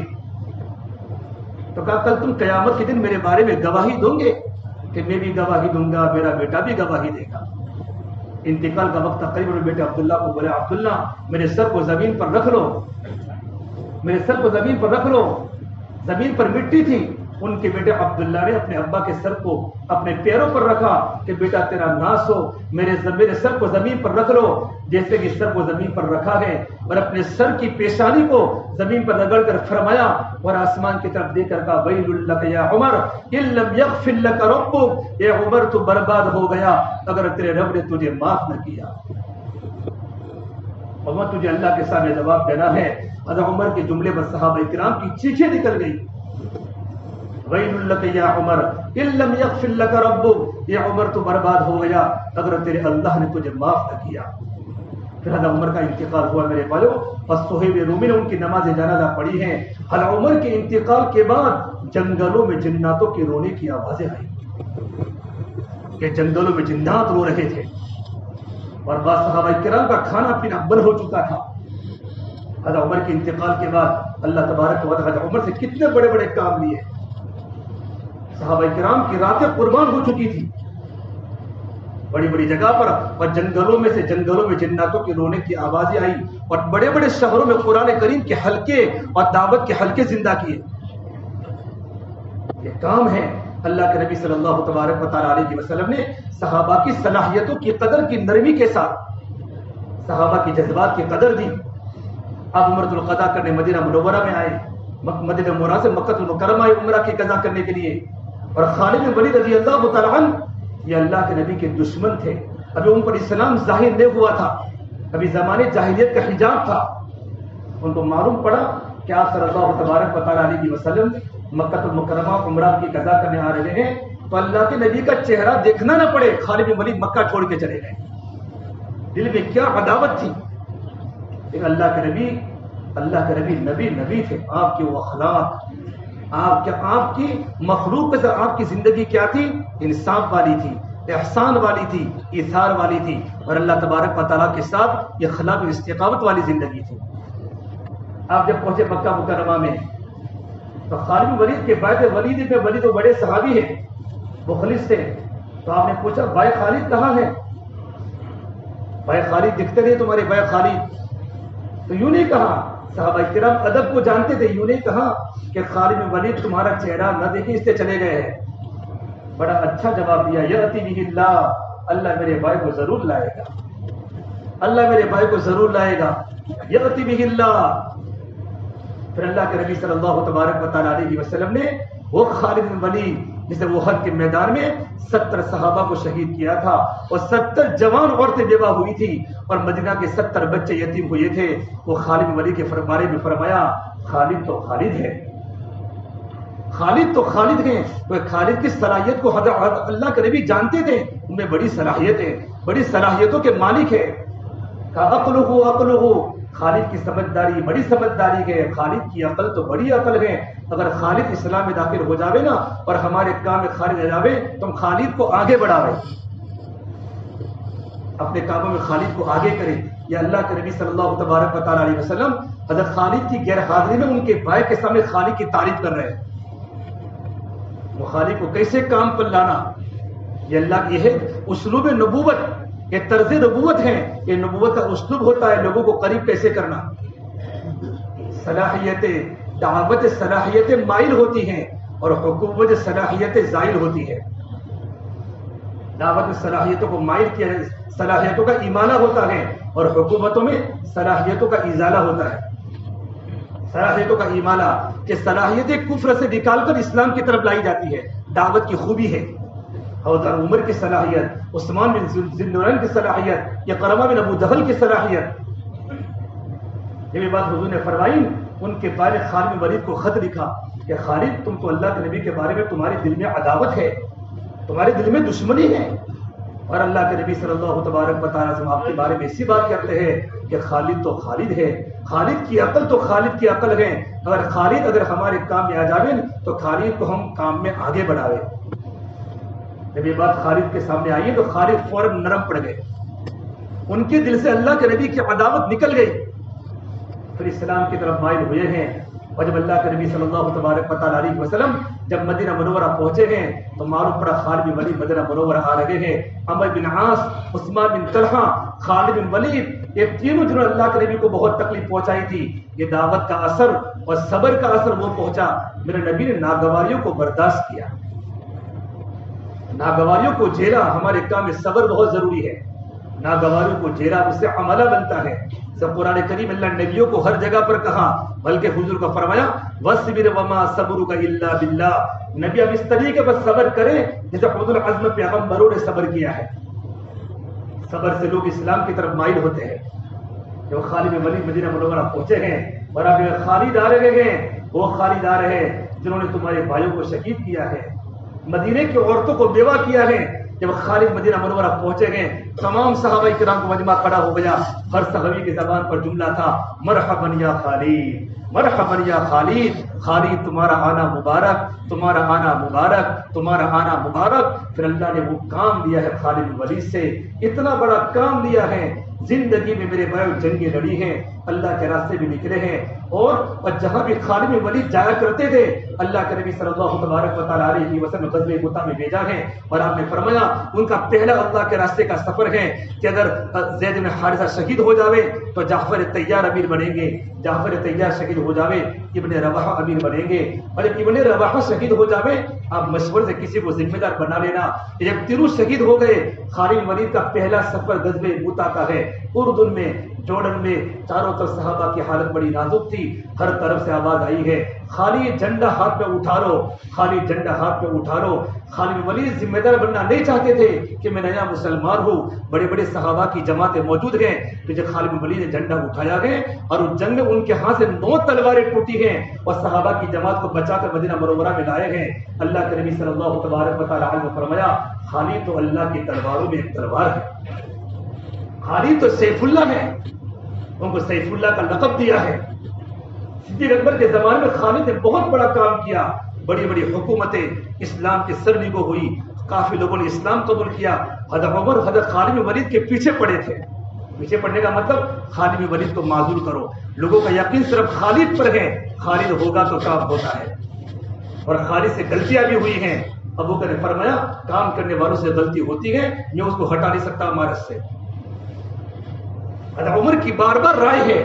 تو کہا کل تم قیامت کے دن میرے بارے میں گواہی دوں گے؟ کہ میں بھی گواہی دوں گا، میرا بیٹا بھی گواہی دے گا۔ انتقال کا وقت تقریباً بیٹے عبداللہ کو بولے عبداللہ میرے سر کو زمین پر رکھ لو، میرے سر کو زمین پر رکھ لو۔ زمین پر مٹی تھی، ان کے بیٹے عبداللہ نے اپنے ابا کے سر کو اپنے پیروں پر رکھا کہ بیٹا تیرا ناس ہو، میرے سر کو زمین پر رکھ لو۔ جیسے کہ سر کو زمین پر رکھا ہے اور اپنے سر کی پیشانی کو زمین پر رگڑ کر فرمایا اور آسمان کی طرف دیکھ کر کہا ویل لک یا عمر ان لم یغفر لک ربک، اے عمر تو برباد ہو گیا اگر تیرے رب نے تجھے معاف نہ کیا۔ عمر تجھے اللہ کے سامنے جواب دینا ہے۔ حضرت عمر کے جملے پر صحابہ کرام کی چیخیں نکل گئی، ویل لک یا عمر ان لم یغفر لک ربک، یہ عمر تو برباد ہو گیا اگر تیرے اللہ نے تجھے معاف نہ کیا۔ پھر حضرت عمر کا انتقال ہوا میرے بھائیو، اور صہیب رومی نے ان کی نماز جنازہ پڑھی ہے۔ حضرت عمر کے انتقال کے بعد جنگلوں میں جناتوں کی رونے کی آوازیں آئی کہ جنگلوں میں جنات رو رہے تھے اور بعض صحابہ کرام کا کھانا پینا بند ہو چکا تھا۔ حضرت عمر کے انتقال کے بعد اللہ تبارک و تعالی حضرت عمر سے کتنے بڑے بڑے کام لیے۔ صحابہ کرام کی راتیں قربان ہو چکی تھی بڑی بڑی جگہ پر، اور جنگلوں میں جناتوں کے رونے کی آوازیں آئی، اور بڑے بڑے شہروں میں قرآن کریم کے حلقے اور دعوت کے حلقے زندہ کیے. یہ کام ہے. اللہ کے نبی صلی اللہ تبارک و تعالی علیہ وسلم نے صحابہ کی صلاحیتوں کی قدر کی نرمی کے ساتھ صحابہ کی جذبات کی قدر دی. آپ عمرۃ القضاء کرنے مدینہ منورہ میں آئے، مدینہ منورہ سے مکہ المکرمہ آئے عمرہ کی قضا کرنے کے لیے. اور خالد بن ولید رضی اللہ تعالی عنہ یہ اللہ کے نبی کے دشمن تھے. ابھی ان پر اسلام ظاہر نہیں ہوا تھا، ابھی زمانے جاہلیت کا حجاب تھا. ان کو معلوم پڑا کہ آپ صلی اللہ تبارک و تعالی علیہ وسلم مکہ المکرمہ عمرہ کی قضا کرنے آ رہے ہیں، تو اللہ کے نبی کا چہرہ دیکھنا نہ پڑے، خالد بن ولید مکہ چھوڑ کے چلے گئے. دل میں کیا عداوت تھی. لیکن اللہ کے نبی نبی تھے. آپ کے وہ اخلاق، آپ کی مخلوق کے ساتھ آپ کی زندگی کیا تھی؟ انصاف والی تھی، احسان والی تھی، ایثار والی تھی، اور اللہ تبارک و تعالیٰ کے ساتھ یہ اخلاق و استقامت والی زندگی تھی. آپ جب پہنچے مکہ مکرمہ میں تو خالد بن ولید کے بعد ولید وہ بڑے صحابی ہیں، مخلص تھے. تو آپ نے پوچھا بھائی خالد کہاں ہے؟ بھائی خالد دکھتے نہیں تمہارے بھائی خالد. تو یوں نہیں کہا، صحابہ کرام ادب کو جانتے تھے، یوں نہیں کہا کہ خالد بن ولید تمہارا چہرہ نہ دیکھے اس سے چلے گئے ہیں. بڑا اچھا جواب دیا، یأتی بہ اللہ، اللہ میرے بھائی کو ضرور لائے گا، اللہ میرے بھائی کو ضرور لائے گا. یأتی بہ اللہ. پھر اللہ کے نبی صلی اللہ تبارک و تعالی علیہ وسلم نے وہ خالد بن ولید جسے وہ احد کے میدان میں 70 صحابہ کو شہید کیا تھا، اور 70 جوان عورتیں بیوہ ہوئی تھی، اور مدینہ کے 70 بچے یتیم ہوئے تھے. وہ خالد بن ولید کے بارے میں فرمایا خالد تو خالد ہے، خالد تو خالد ہیں. وہ خالد کی صلاحیت کو اللہ کے نبی جانتے تھے، ان میں بڑی صلاحیت ہے، بڑی صلاحیتوں کے مالک ہے. عقلہ، خالد کی سمجھداری بڑی سمجھداری ہے، خالد کی عقل تو بڑی عقل ہے. اگر خالد اسلام میں داخل ہو جاوے نا اور ہمارے کام میں خالد آ جاوے تو ہم خالد کو آگے بڑھاوے، اپنے کاموں میں خالد کو آگے کرے. یا اللہ کے نبی صلی اللہ تبارک و تعالی علیہ وسلم حضرت خالد کی غیر حاضری میں ان کے بھائی کے سامنے خالد کی تعریف کر رہے ہیں. وہ خالد کو کیسے کام پر لانا، یہ اللہ کی ہے اسلوب نبوت، یہ طرز نبوت ہے، یہ نبوت کا اسلوب ہوتا ہے. لوگوں کو قریب کیسے کرنا. صلاحیتیں دعوت صلاحیتیں مائل ہوتی ہیں اور حکومت صلاحیتیں زائل ہوتی ہے. دعوت صلاحیتوں کو مائل کیا ہے، صلاحیتوں کا ایمانہ ہوتا ہے، اور حکومتوں میں صلاحیتوں کا ازالہ ہوتا ہے. صلاحیتوں کا ایمانہ کہ صلاحیتیں کفر سے نکال کر اسلام کی طرف لائی جاتی ہے، دعوت کی خوبی ہے. حضرت عمر کی صلاحیت، عثمان بن ذوالنورین کی صلاحیت، یا قرمہ بن ابو جہل کی صلاحیت. یہ بات حضور نے فرمائی. ان کے بارے خالد بن ولید کو خط لکھا کہ خالد تم تو اللہ کے نبی کے بارے میں تمہارے دل میں عداوت ہے، تمہارے دل میں دشمنی ہے، اور اللہ کے نبی صلی اللہ تبارک و تعالیٰ سے آپ کے بارے میں ایسی بات کرتے ہیں کہ خالد تو خالد ہے، خالد کی عقل تو خالد کی عقل ہے. اگر ہمارے کام میں آ جاوے تو خالد کو ہم کام میں آگے بڑھاوے. جب یہ بات خالد کے سامنے آئی تو خالد فوراً نرم پڑ گئے، ان کے دل سے اللہ کے نبی کی عداوت نکل گئی، پھر اسلام کی طرف مائل ہوئے ہیں. اور جب اللہ کے نبی صلی اللہ تبارک و تعالی علیہ وسلم جب مدینہ منورہ پہنچے ہیں تو معلوم پڑا خالد بن ولید مدینہ منورہ آ رہے ہیں. عمرو بن عاص، عثمان بن طلحہ، خالد بن ولید، یہ تینوں جنہوں نے اللہ کے نبی کو بہت تکلیف پہنچائی تھی. یہ دعوت کا اثر اور صبر کا اثر وہ پہنچا، میرے نبی نے ناگواریوں کو برداشت کیا، ناگواریوں کو جھیلا. ہمارے کام میں صبر بہت ضروری ہے، ناگواریوں کو جھیلا، اس سے عملہ بنتا ہے. سب قرآن کریم اللہ نبیوں کو ہر جگہ پر کہا، بلکہ حضور کو فرمایا وَاصْبِرْ وَمَا صَبْرُكَ إِلَّا بِاللَّهِ. نبی اب اس طریقے پر صبر کریں جیسے اولو العزم پیغمبروں نے صبر کیا ہے. صبر سے لوگ اسلام کی طرف مائل ہوتے ہیں. جب خالد بن ولید مدینہ منورہ پہنچے ہیں اور اب خالد آ رہے ہیں، وہ خالد آ رہے ہیں جنہوں نے تمہارے بھائیوں کو شہید کیا ہے، مدینے کی عورتوں کو بیوہ کیا ہے. جب خالد مدینہ منورہ پہنچے گئے تمام صحابہ کرام کو مجمع کھڑا ہو گیا. ہر صحابی کی زبان پر جملہ تھا مرحبا یا خالد، مرحبا یا خالد، خالد تمہارا آنا مبارک، تمہارا آنا مبارک، تمہارا آنا مبارک. پھر اللہ نے وہ کام لیا ہے خالد بن ولید سے، اتنا بڑا کام لیا ہے. زندگی میں میرے بھائی جنگیں لڑی ہیں، اللہ کے راستے بھی نکلے ہیں، اور جہاں بھی خالد بن ولید جایا کرتے تھے اللہ کے نبی صلی اللہ تبارک و تعالیٰ علیہ وسلم غزوہ مؤتہ میں بھیجا ہے، اور آپ نے فرمایا ان کا پہلا اللہ کے راستے کا سفر ہے کہ اگر زید بن حارثہ شہید ہو جاوے تو جعفر طیار امیر بنیں گے، جعفر طیار شہید ہو جاوے ابن رواحہ امیر بنیں گے، اور جب ابن رواحہ شہید ہو جاوے آپ مشورے سے کسی کو ذمہ دار بنا لینا۔ جب تینوں شہید ہو گئے خالد بن ولید کا پہلا سفر غزوہ مؤتہ کا ہے، اردن میں، جوڑن میں، چاروں طرف صحابہ کی حالت بڑی نازک تھی، ہر طرف سے آواز آئی ہے خالد جھنڈا ہاتھ میں اٹھا لو، خالد جھنڈا ہاتھ میں اٹھا لو۔ خالد بن ولید ذمہ دار بننا نہیں چاہتے تھے کہ میں نیا مسلمان ہوں، بڑے بڑے صحابہ کی جماعتیں موجود ہیں، تو جب خالد بن ولید نے جھنڈا اٹھایا ہے اور اس جنگ میں ان کے ہاتھ سے 9 تلواریں ٹوٹی ہیں اور صحابہ کی جماعت کو بچا کر مدینہ منورہ میں لائے ہیں، اللہ کے نبی صلی اللہ تبارک و تعالیٰ عنہ نے فرمایا خالد تو اللہ کی تلواروں میں ایک تلوار ہے، خالد تو سیف اللہ ہے، ان کو سیف اللہ کا لقب دیا ہے۔ صدیق اکبر کے زمانے میں خالد نے بہت بڑا کام کیا، بڑی بڑی حکومتیں اسلام کے سرنگوں ہوئی، کافی لوگوں نے اسلام قبول کیا۔ حضرت عمر حضرت خالد بن ولید کے پیچھے پڑے تھے، پیچھے پڑنے کا مطلب خالد بن ولید کو معذور کرو، لوگوں کا یقین صرف خالد پر ہے، خالد ہوگا تو کام ہوتا ہے، اور خالد سے غلطیاں بھی ہوئی ہیں۔ ابو بکر نے فرمایا کام کرنے والوں سے غلطی ہوتی ہے، میں اس کو ہٹا نہیں سکتا امارت سے۔ حضرت عمر کی بار بار رائے ہے،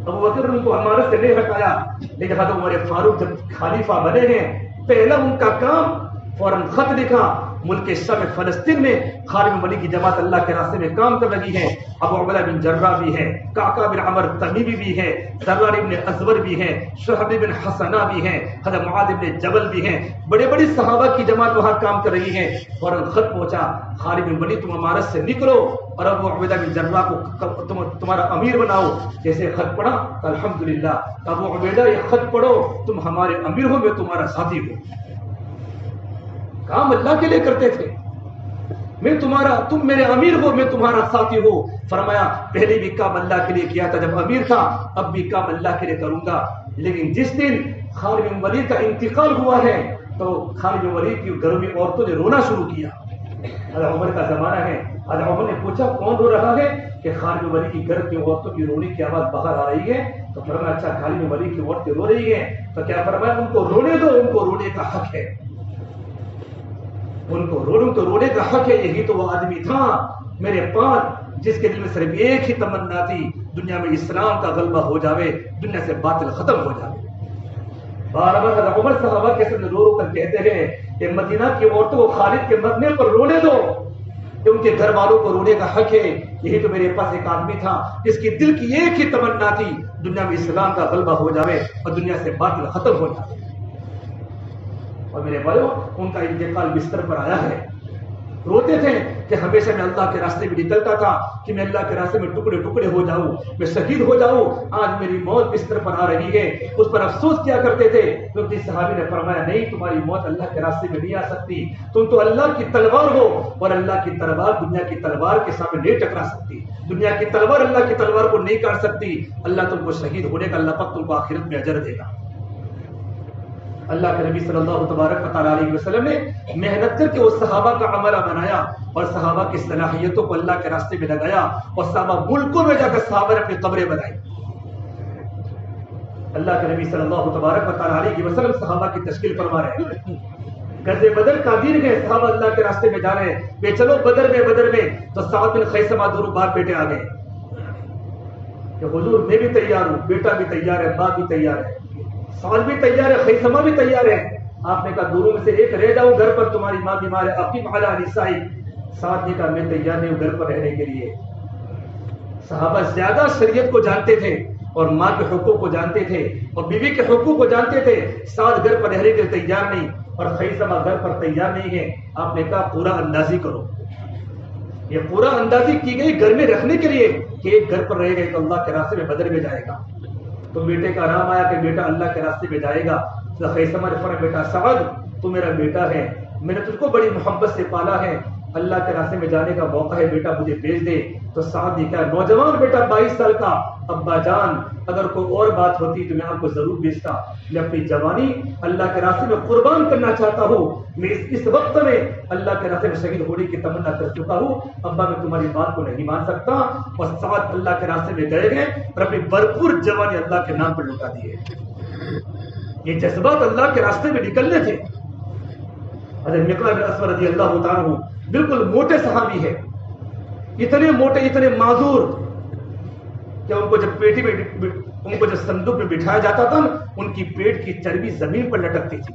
ابو بکر نے ان کو امارت سے نہیں ہٹایا، لیکن حضرت عمر فاروق جب خلیفہ بنے ہیں پہلا ان کا کام فوراً خط لکھا، ملک شام فلسطین میں خالد بن ولید کی جماعت اللہ کے راستے میں کام کر رہی ہے، ابو عبیدہ بن جراح بھی ہے، قعقاع بن عمر تمیمی بھی ہے، ذرار بن ازور بھی ہے، شہب بن حسنہ بھی ہیں، حضرت معاذ بن جبل بھی ہیں، بڑے بڑے صحابہ کی جماعت وہاں کام کر رہی ہے۔ فوراً خط پہنچا خالد بن ولید تم امارت سے نکلو اور ابو عبیدہ بن جراح کو تمہارا امیر بناؤ۔ جیسے خط پڑھا تو الحمدللہ ابو عبیدہ یہ خط پڑھو تم ہمارے امیر ہو، میں تمہارا ساتھی ہوں۔ کام اللہ کے لیے کرتے تھے، میں تمہارا، تم میرے امیر ہو، میں تمہارا ساتھی ہو۔ فرمایا پہلے بھی کام اللہ کے لیے کیا تھا جب امیر تھا، اب بھی کام اللہ کے لیے کروں گا۔ لیکن جس دن خالد بن ولید کا انتقال ہوا ہے تو خالد بن ولید کی گھروں میں عورتوں نے رونا شروع کیا۔ حضرت عمر کا زمانہ ہے، حضرت عمر نے پوچھا کون رو رہا ہے، کہ خالد بن ولید کی گھر کی عورتوں کی رونے کی آواز باہر آ رہی ہے۔ تو فرمایا اچھا خالد بن ولید کی عورتیں رو رہی ہیں تو کیا فرمایا ان کو رونے دو، ان کو رونے کا حق ہے، ان کو رونے کا حق ہے۔ یہی تو وہ آدمی تھا میرے پاس جس کے دل میں صرف ایک ہی تمنا تھی دنیا میں اسلام کا غلبہ ہو جاوے، دنیا سے باطل ختم ہو جاوے۔ بار بار حضرت عمر صحابہ کے سامنے رو رو کر کہتے ہیں کہ مدینہ کی عورتوں کو خالد کے مرنے پر رونے دو، کہ ان کے گھر والوں کو رونے کا حق ہے۔ یہی تو میرے پاس ایک آدمی تھا جس کی دل کی ایک ہی تمنا تھی دنیا میں اسلام کا غلبہ ہو جاوے اور دنیا سے باطل ختم ہو جاوے۔ اور میرے بھائیوں ان کا انتقال بستر پر آیا ہے، روتے تھے کہ ہمیشہ میں اللہ کے راستے میں نکلتا تھا کہ میں اللہ کے راستے میں ٹکڑے ٹکڑے ہو جاؤں، میں شہید ہو جاؤں، آج میری موت بستر پر آ رہی ہے۔ اس پر افسوس کیا کرتے تھے تو کسی صحابی نے فرمایا نہیں تمہاری موت اللہ کے راستے میں نہیں آ سکتی، تم تو اللہ کی تلوار ہو اور اللہ کی تلوار دنیا کی تلوار کے سامنے نہیں ٹکرا سکتی، دنیا کی تلوار اللہ کی تلوار کو نہیں کاٹ سکتی۔ اللہ تم کو شہید ہونے کا اللہ پاک تم کو آخرت میں اجر دے گا۔ اللہ کے نبی صلی اللہ تبارک و تعالیٰ علیہ وسلم نے محنت کر کے اس صحابہ کا عملہ بنایا اور صحابہ کی صلاحیتوں کو اللہ کے راستے میں لگایا، اور صحابہ ملکوں میں جا کر صحابہ نے اپنی قبریں بنائی۔ اللہ کے نبی صلی اللہ تبارک و تعالیٰ علیہ وسلم صحابہ کی تشکیل فرما رہے ہیں۔ غزوہ بدر کا دن ہے، صحابہ اللہ کے راستے میں جا رہے ہیں، بے چلو بدر میں تو سعد بن خیثمہ دونوں باپ بیٹے آ گئے کہ حضور میں بھی تیار ہوں، بیٹا بھی تیار ہے، باپ بھی تیار ہے، سعد بھی تیار ہے، خیثمہ بھی تیار ہے۔ آپ نے کہا دونوں میں سے ایک رہ جاؤ، گھر پر تمہاری ماں بیمار ہے، اقیم علی نسائی۔ سعد نے کہا میں تیار نہیں ہوں گھر پر رہنے کے لیے۔ صحابہ زیادہ شریعت کو جانتے تھے اور ماں کے حقوق کو جانتے تھے اور بیوی کے حقوق کو جانتے تھے۔ سعد گھر پر رہنے کے لیے تیار نہیں اور خیثمہ گھر پر تیار نہیں ہے۔ آپ نے کہا پورا اندازی کرو، یہ پورا اندازی کی گئی گھر میں رکھنے کے لیے کہ ایک گھر پر رہے گا تو اللہ کے راستے میں بدر میں جائے گا۔ تو بیٹے کا نام آیا کہ بیٹا اللہ کے راستے میں جائے گا۔ تو خیثمہ نے فرمایا بیٹا سعد تو میرا بیٹا ہے، میں نے تجھ کو بڑی محبت سے پالا ہے، اللہ کے راستے میں جانے کا موقع ہے بیٹا مجھے بھیج دے. تو سعد نے کہا نوجوان بیٹا 22 سال کا, ابا جان اگر کوئی اور بات ہوتی تو میں آپ کو ضرور بھیجتا, میں اپنی جوانی اللہ کے راستے میں قربان کرنا چاہتا ہوں. میں اس وقت میں اللہ کے راستے میں شہید ہونے کی تمنا کر چکا ہوں. ابا میں تمہاری بات کو نہیں مان سکتا. اور سعد اللہ کے راستے میں گئے اور اپنی بھرپور جوانی اللہ کے نام پر لٹا دیے. یہ جذبات اللہ کے راستے میں نکلنے تھے. حضرت مقداد بن اسود رضی اللہ تعالیٰ عنہ بالکل موٹے صحابی ہے, اتنے موٹے اتنے معذور کہ ان کو جب پیٹی میں ان کو جب صندوق میں بٹھایا جاتا تھا ان کی پیٹ کی چربی زمین پر لٹکتی تھی.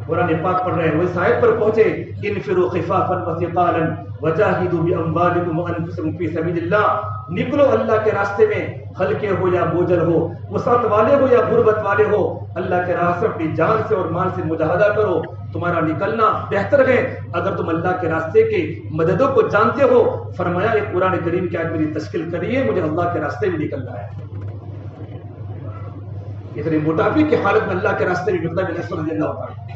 قرآن پاک پڑھ رہے ہیں, وہ اس آیت پر پہنچے انفروا خفافا وثقالا وجاہدوا باموالکم وانفسکم فی سبیل اللہ. نکلو اللہ کے راستے میں, ہلکے ہو یا بوجھل ہو, وسعت والے ہو یا غربت والے ہو, اللہ کے راستے اپنی جان سے اور مال سے مجاہدہ کرو. تمہارا نکلنا بہتر ہے اگر تم اللہ کے راستے کے مددوں کو جانتے ہو. فرمایا ایک قرآن کریم کی آیت میری تشکیل کریے, مجھے اللہ کے راستے میں نکلنا ہے. اتنے موٹاپے کی حالت میں اللہ کے راستے میں مقداد بن اسود رضی اللہ عنہ,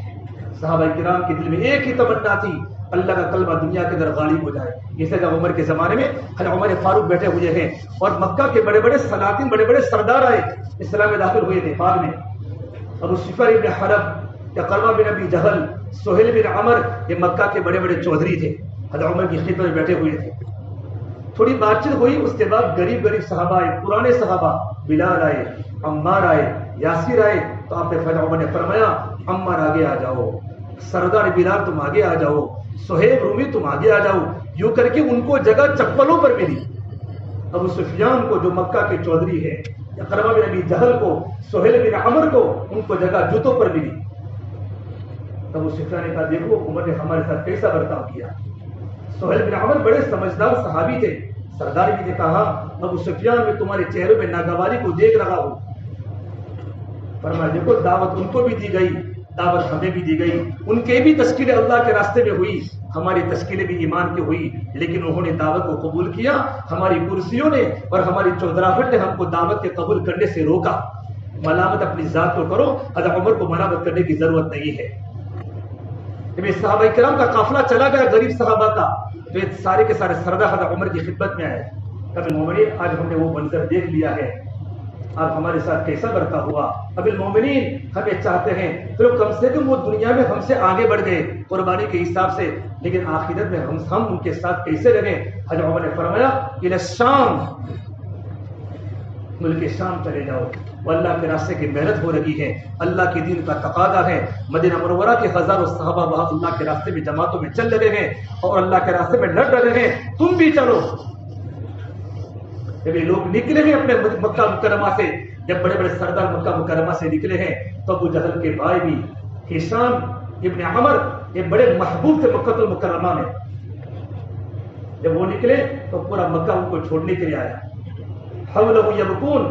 صحابہ کرام کے دل میں ایک ہی تمنا تھی, اللہ کا کلمہ دنیا کے اندر غالب ہو جائے. جیسے کہ عمر کے زمانے میں حضرت عمر فاروق بیٹھے ہوئے ہیں اور مکہ کے بڑے بڑے سلاطین بڑے بڑے سردار آئے اسلام میں داخل ہوئے تھے. بعد میں ابو سفیان بن حرب, اقرمہ بن ابی جہل, سہیل بن عمر, یہ مکہ کے بڑے بڑے چودھری تھے, حضرت عمر کی خدمت میں بیٹھے ہوئے تھے. تھوڑی بات چیت ہوئی, اس کے بعد غریب غریب صحابہ آئے, پرانے صحابہ, بلال آئے, عمار آئے, یاسر آئے. تو آپ نے حضرت عمر نے فرمایا عمار آگے آ جاؤ, سردار بلال تم آگے آ جاؤ, سہیب رومی تم آگے آ جاؤ. یوں کر کے ان کو جگہ چپلوں پر ملی. ابو سفیان کو جو مکہ کے چودھری ہے, اقرمہ بن ابی جہل کو, سہیل بن عمر کو, ان کو جگہ جوتوں پر ملی. ابو سفیان نے کہا دیکھو عمر نے ہمارے ساتھ کیسا برتاؤ کیا. سہیل بن عمر بڑے سمجھدار صحابی تھے. سردار جی نے کہا ابو سفیان میں تمہارے چہرے میں ناگواری کو دیکھ رہا ہوں. فرمایا دیکھو دعوت ان کو بھی دی گئی, دعوت ہمیں بھی دی گئی. ان کے بھی تشکیلیں اللہ کے راستے میں ہوئی, ہماری تشکیلیں بھی ایمان کی ہوئی, لیکن انہوں نے دعوت کو قبول کیا. ہماری کرسیوں نے اور ہماری چودراہٹ نے ہم کو دعوت کے قبول کرنے سے روکا. ملامت اپنی ذات کو کرو, حضرت عمر کو ملامت کرنے کی ضرورت نہیں ہے. جب یہ صحابہ کرام کا قافلہ چلا گیا غریب صحابہ کا, تو یہ سارے کے سارے سردار حضرت عمر کی خدمت میں آئے. ابل مومنین آج ہم نے وہ منظر دیکھ لیا ہے, آپ ہمارے ساتھ کیسا برتا ہوا. ابل مومنین ہمیں چاہتے ہیں پھر کم سے کم وہ دنیا میں ہم سے آگے بڑھ گئے قربانی کے حساب سے, لیکن آخرت میں ہم ان کے ساتھ کیسے رہیں. حضرت عمر نے فرمایا الی الشام, ملک شام چلے جاؤ. وہ اللہ کے راستے کی محنت ہو رہی ہے, اللہ کے دین کا تقاضا ہے. مدینہ منورہ کے ہزاروں صحابہ وہاں اللہ کے راستے میں جماعتوں میں چل رہے ہیں اور اللہ کے راستے میں لڑ رہے ہیں. تم بھی چلو. جب یہ لوگ نکلے ہیں اپنے مکہ مکرمہ سے, جب بڑے بڑے سردار مکہ مکرمہ سے نکلے ہیں, تو ابو جہل کے بھائی بھی ہشام ابن عمر یہ بڑے محبوب تھے مکہ المکرمہ میں. جب وہ نکلے تو پورا مکہ ان کو چھوڑنے کے لیے آیا. حولہ یبکون,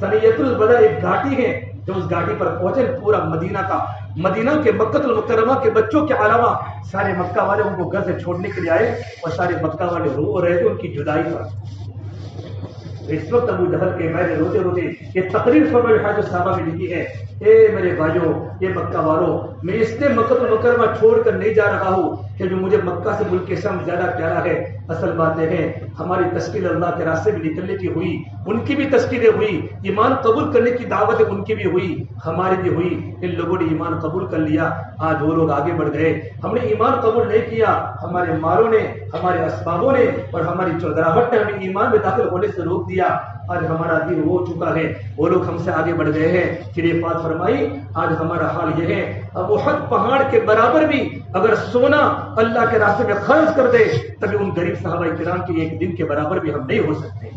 سنیۃ الوداع ایک گھاٹی ہے, جب اس گھاٹی پر پہنچے پورا مدینہ کے مکہ المکرمہ کے بچوں کے علاوہ سارے مکہ والے ان کو گھر سے چھوڑنے کے لیے آئے اور سارے مکہ والے رو رہے تھے ان کی جدائی پر. اس وقت ابو جہل کے میں روتے روتے یہ تقریر فرمائی ہے جو صحابہ میں لکھی ہے, اے میرے بھائیوں, یہ مکہ والوں, میں اس لیے مکہ المکرمہ چھوڑ کر نہیں جا رہا ہوں کہ جو مجھے مکہ سے ملک شام زیادہ پیارا ہے. اصل باتیں ہیں ہماری تشکیل اللہ کے راستے میں نکلنے کی ہوئی, ان کی بھی تشکیلیں ہوئی, ایمان قبول کرنے کی دعوت ان کی بھی ہوئی, ہماری بھی ہوئی. ان لوگوں نے ایمان قبول کر لیا, آج وہ لوگ آگے بڑھ گئے. ہم نے ایمان قبول نہیں کیا, ہمارے مالوں نے, ہمارے اسبابوں نے اور ہماری چودراہٹ نے ہمیں ایمان میں داخل ہونے سے روک دیا. آج ہمارا دین ہو چکا ہے, وہ لوگ ہم سے آگے بڑھ گئے ہیں. پھر یہ بات فرمائی آج ہمارا حال یہ ہے, اب احد پہاڑ کے برابر بھی اگر سونا اللہ کے راستے میں خرچ کر دے تبھی ان غریب صحابہ کرام کے ایک دن کے برابر بھی ہم نہیں ہو سکتے.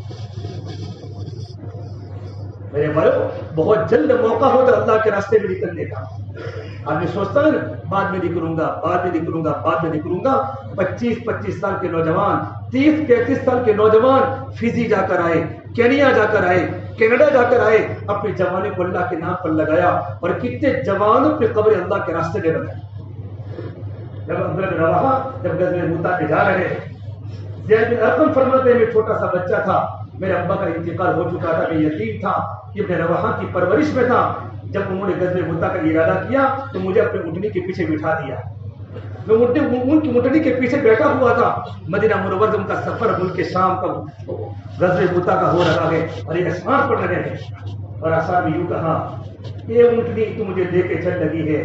میرے بھائیو, بہت جلد موقع ہوتا اللہ کے راستے میں نکلنے کا. آدمی سوچتا ہے بعد میں نکلوں گا, بعد میں نکلوں گا, بعد میں نکلوں گا. 25 سال کے نوجوان, 30-33 سال کے نوجوان فیجی جا کر آئے, کینیا جا کر آئے, کینیڈا جا کر آئے, اپنی جوانی کو اللہ کے نام پر لگایا. اور کتنے جوانوں پہ قبر اللہ کے راستے میں بنائی. جب عبداللہ بن رواحہ جب غزوہ موتا پہ جا رہے, زید بن ارقم فرماتے ہیں میں چھوٹا سا بچہ تھا, میرے ابا کا انتقال ہو چکا تھا, میں یتیم تھا, ابن رواحہ کی پرورش میں تھا. جب انہوں نے غزوہ موتا کا ارادہ کیا تو مجھے اپنے اونٹنی کے پیچھے بٹھا دیا. میں ان کی اونٹنی کے پیچھے بیٹھا ہوا تھا. مدینہ منورہ ان کا سفر ملک شام کا غزوہ مؤتہ کا ہو رہا ہے اور یہ اسمار پڑ رہے ہیں. اور اصحاب یوں کہا یہ اونٹنی تو مجھے لے کے چل لگی ہے،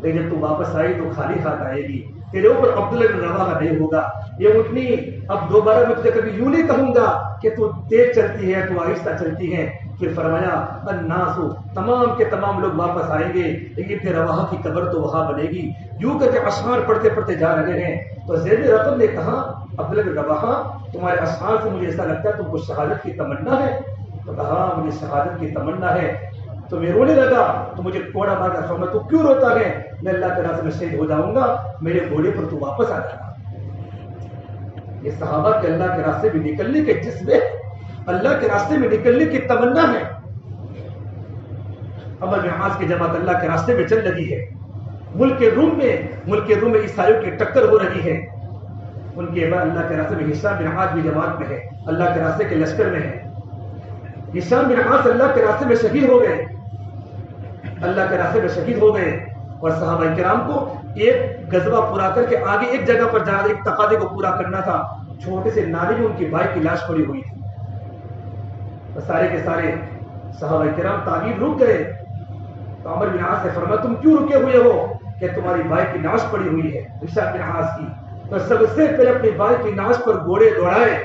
لیکن جب تو واپس آئی تو خالی ہاتھ آئے گی، تیرے اوپر عبداللہ بن رواحہ نہیں ہوگا. یہ اونٹنی اب دوبارہ میں تجھے کبھی یوں نہیں کہوں گا کہ تو تیز چلتی ہے، تو آہستہ چلتی ہے. پھر فرمایا الناس، تمام کے تمام لوگ واپس آئیں گے، لیکن ابن رواحہ کی قبر تو وہاں بنے گی. یوں کر کے اشعار پڑھتے پڑھتے جا رہے ہیں. تو زید رقم نے کہا عبداللہ بن رواحہ تمہارے اشعار سے مجھے ایسا لگتا ہے تم کو شہادت کی تمنا ہے. تو کہا مجھے شہادت کی تمنا ہے. تو میں رونے لگا تو مجھے کوڑا مار کر فرمایا تو کیوں روتا ہے؟ میں اللہ کے راستے میں شہید ہو جاؤں گا، میرے گھوڑے پر تو واپس آ جانا. یہ صحابہ کے اللہ کے راستے میں نکلنے کے جذبے، اللہ کے راستے میں نکلنے کی تمنا ہے. عمرو بن عاص کی جماعت اللہ کے راستے میں چل رہی ہے. ملک روم میں عیسائیوں کی ٹکر ہو رہی ہے. ان کے بعد اللہ کے راستے میں ہشام بن عاص بھی جماعت میں ہے، اللہ کے راستے کے لشکر میں ہے. ہشام بن عاص اللہ کے راستے میں شہید ہو گئے، اللہ کے راستے میں شہید ہو گئے. اور صحابہ کرام کو ایک غزوہ پورا کر کے آگے ایک جگہ پر جا ایک تقاضے کو پورا کرنا تھا. چھوٹے سے نالے میں ان کی بھائی کی لاش پڑی ہوئی تھی. سارے کے سارے صحابہ کرام تعبیر رک گئے. تو عمرو بن عاص نے فرمایا تم کیوں رکے ہوئے ہو؟ کہ تمہاری بھائی کی لاش پڑی ہوئی ہے ہشام بن عاص کی. تو سب سے پہلے اپنی بھائی کی لاش پر گھوڑے دوڑائے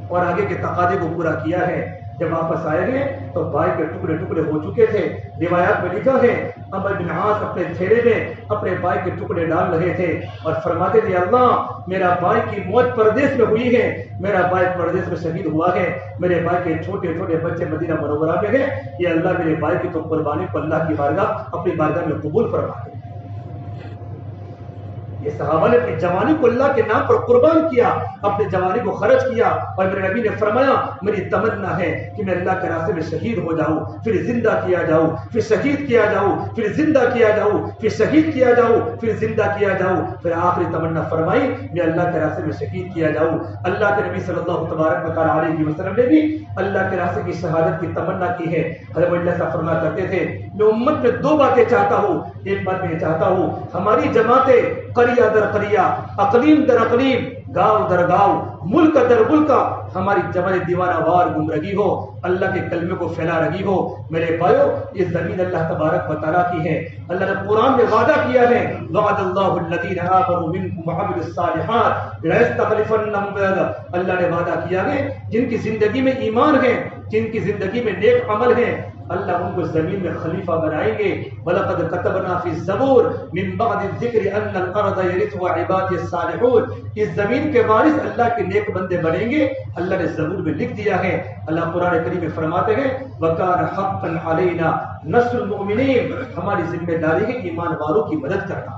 اور آگے کے تقاضے کو پورا کیا ہے. جب واپس آئے ہیں تو بھائی کے ٹکڑے ٹکڑے ہو چکے تھے. روایات میں لکھا ہے عمرو بن عاص اپنے تھیلے میں اپنے بھائی کے ٹکڑے ڈال رہے تھے اور فرماتے تھے اللہ میرا بھائی کی موت پردیس میں ہوئی ہے، میرا بھائی پردیس میں شہید ہوا ہے، میرے بھائی کے چھوٹے چھوٹے بچے مدینہ منورہ میں ہیں. یہ اللہ میرے بھائی کی تو قربانی کو اللہ کی بارگاہ اپنی بارگاہ میں قبول فرما دے. یہ صحابہ نے اپنی جوانی کو اللہ کے نام پر قربان کیا، اپنے جوانی کو خرچ کیا. اور میرے نبی نے فرمایا میری تمنا ہے کہ میں اللہ کے راستے میں شہید ہو جاؤں، پھر زندہ کیا جاؤں، پھر شہید کیا جاؤں، پھر زندہ کیا جاؤں، پھر شہید کیا جاؤں، پھر زندہ کیا جاؤں. پھر آخری تمنا فرمائی میں اللہ کے راستے میں شہید کیا جاؤں. اللہ کے نبی صلی اللہ تبارک و تعالی علیہ وسلم نے بھی اللہ کے راستے کی شہادت کی تمنا کی ہے. حضرت اللہ صاحب فرمایا کرتے تھے میں امت میں دو باتیں چاہتا ہوں. ایک بات میں چاہتا ہوں ہماری جماعتیں قریہ در قریہ، اقلیم در اقلیم، گاؤں در گاؤں، ملک در ملک ہماری جماعت دیوانہ وار گمرہی ہو، اللہ کے کلمے کو پھیلا رہی ہو. میرے بھائیو یہ زمین اللہ تبارک و تعالیٰ کی ہے. اللہ نے قرآن میں وعدہ کیا ہے وعد اللہ الذین آمنوا منکم وعملوا الصالحات ليستخلفنهم في الارض. اللہ نے وعدہ کیا ہے جن کی زندگی میں ایمان ہے، جن کی زندگی میں نیک عمل ہے، اللہ ان کو زمین میں خلیفہ بنائیں گے. وَلَقَدْ كَتَبْنَا فِي الزَّبُورِ مِن بَعْدِ الذِّكْرِ أَنَّ الْأَرْضَ يَرِثُهَا عِبَادِيَ الصَّالِحُونَ. اس زمین کے وارث اللہ کے نیک بندے بنیں گے. اللہ نے زبور میں لکھ دیا ہے. اللہ قرآن کریم میں فرماتے ہیں وَكَانَ حَقًّا عَلَيْنَا نَصْرُ الْمُؤْمِنِينَ. ہماری ذمہ داری ہے ایمان والوں کی مدد کرنا.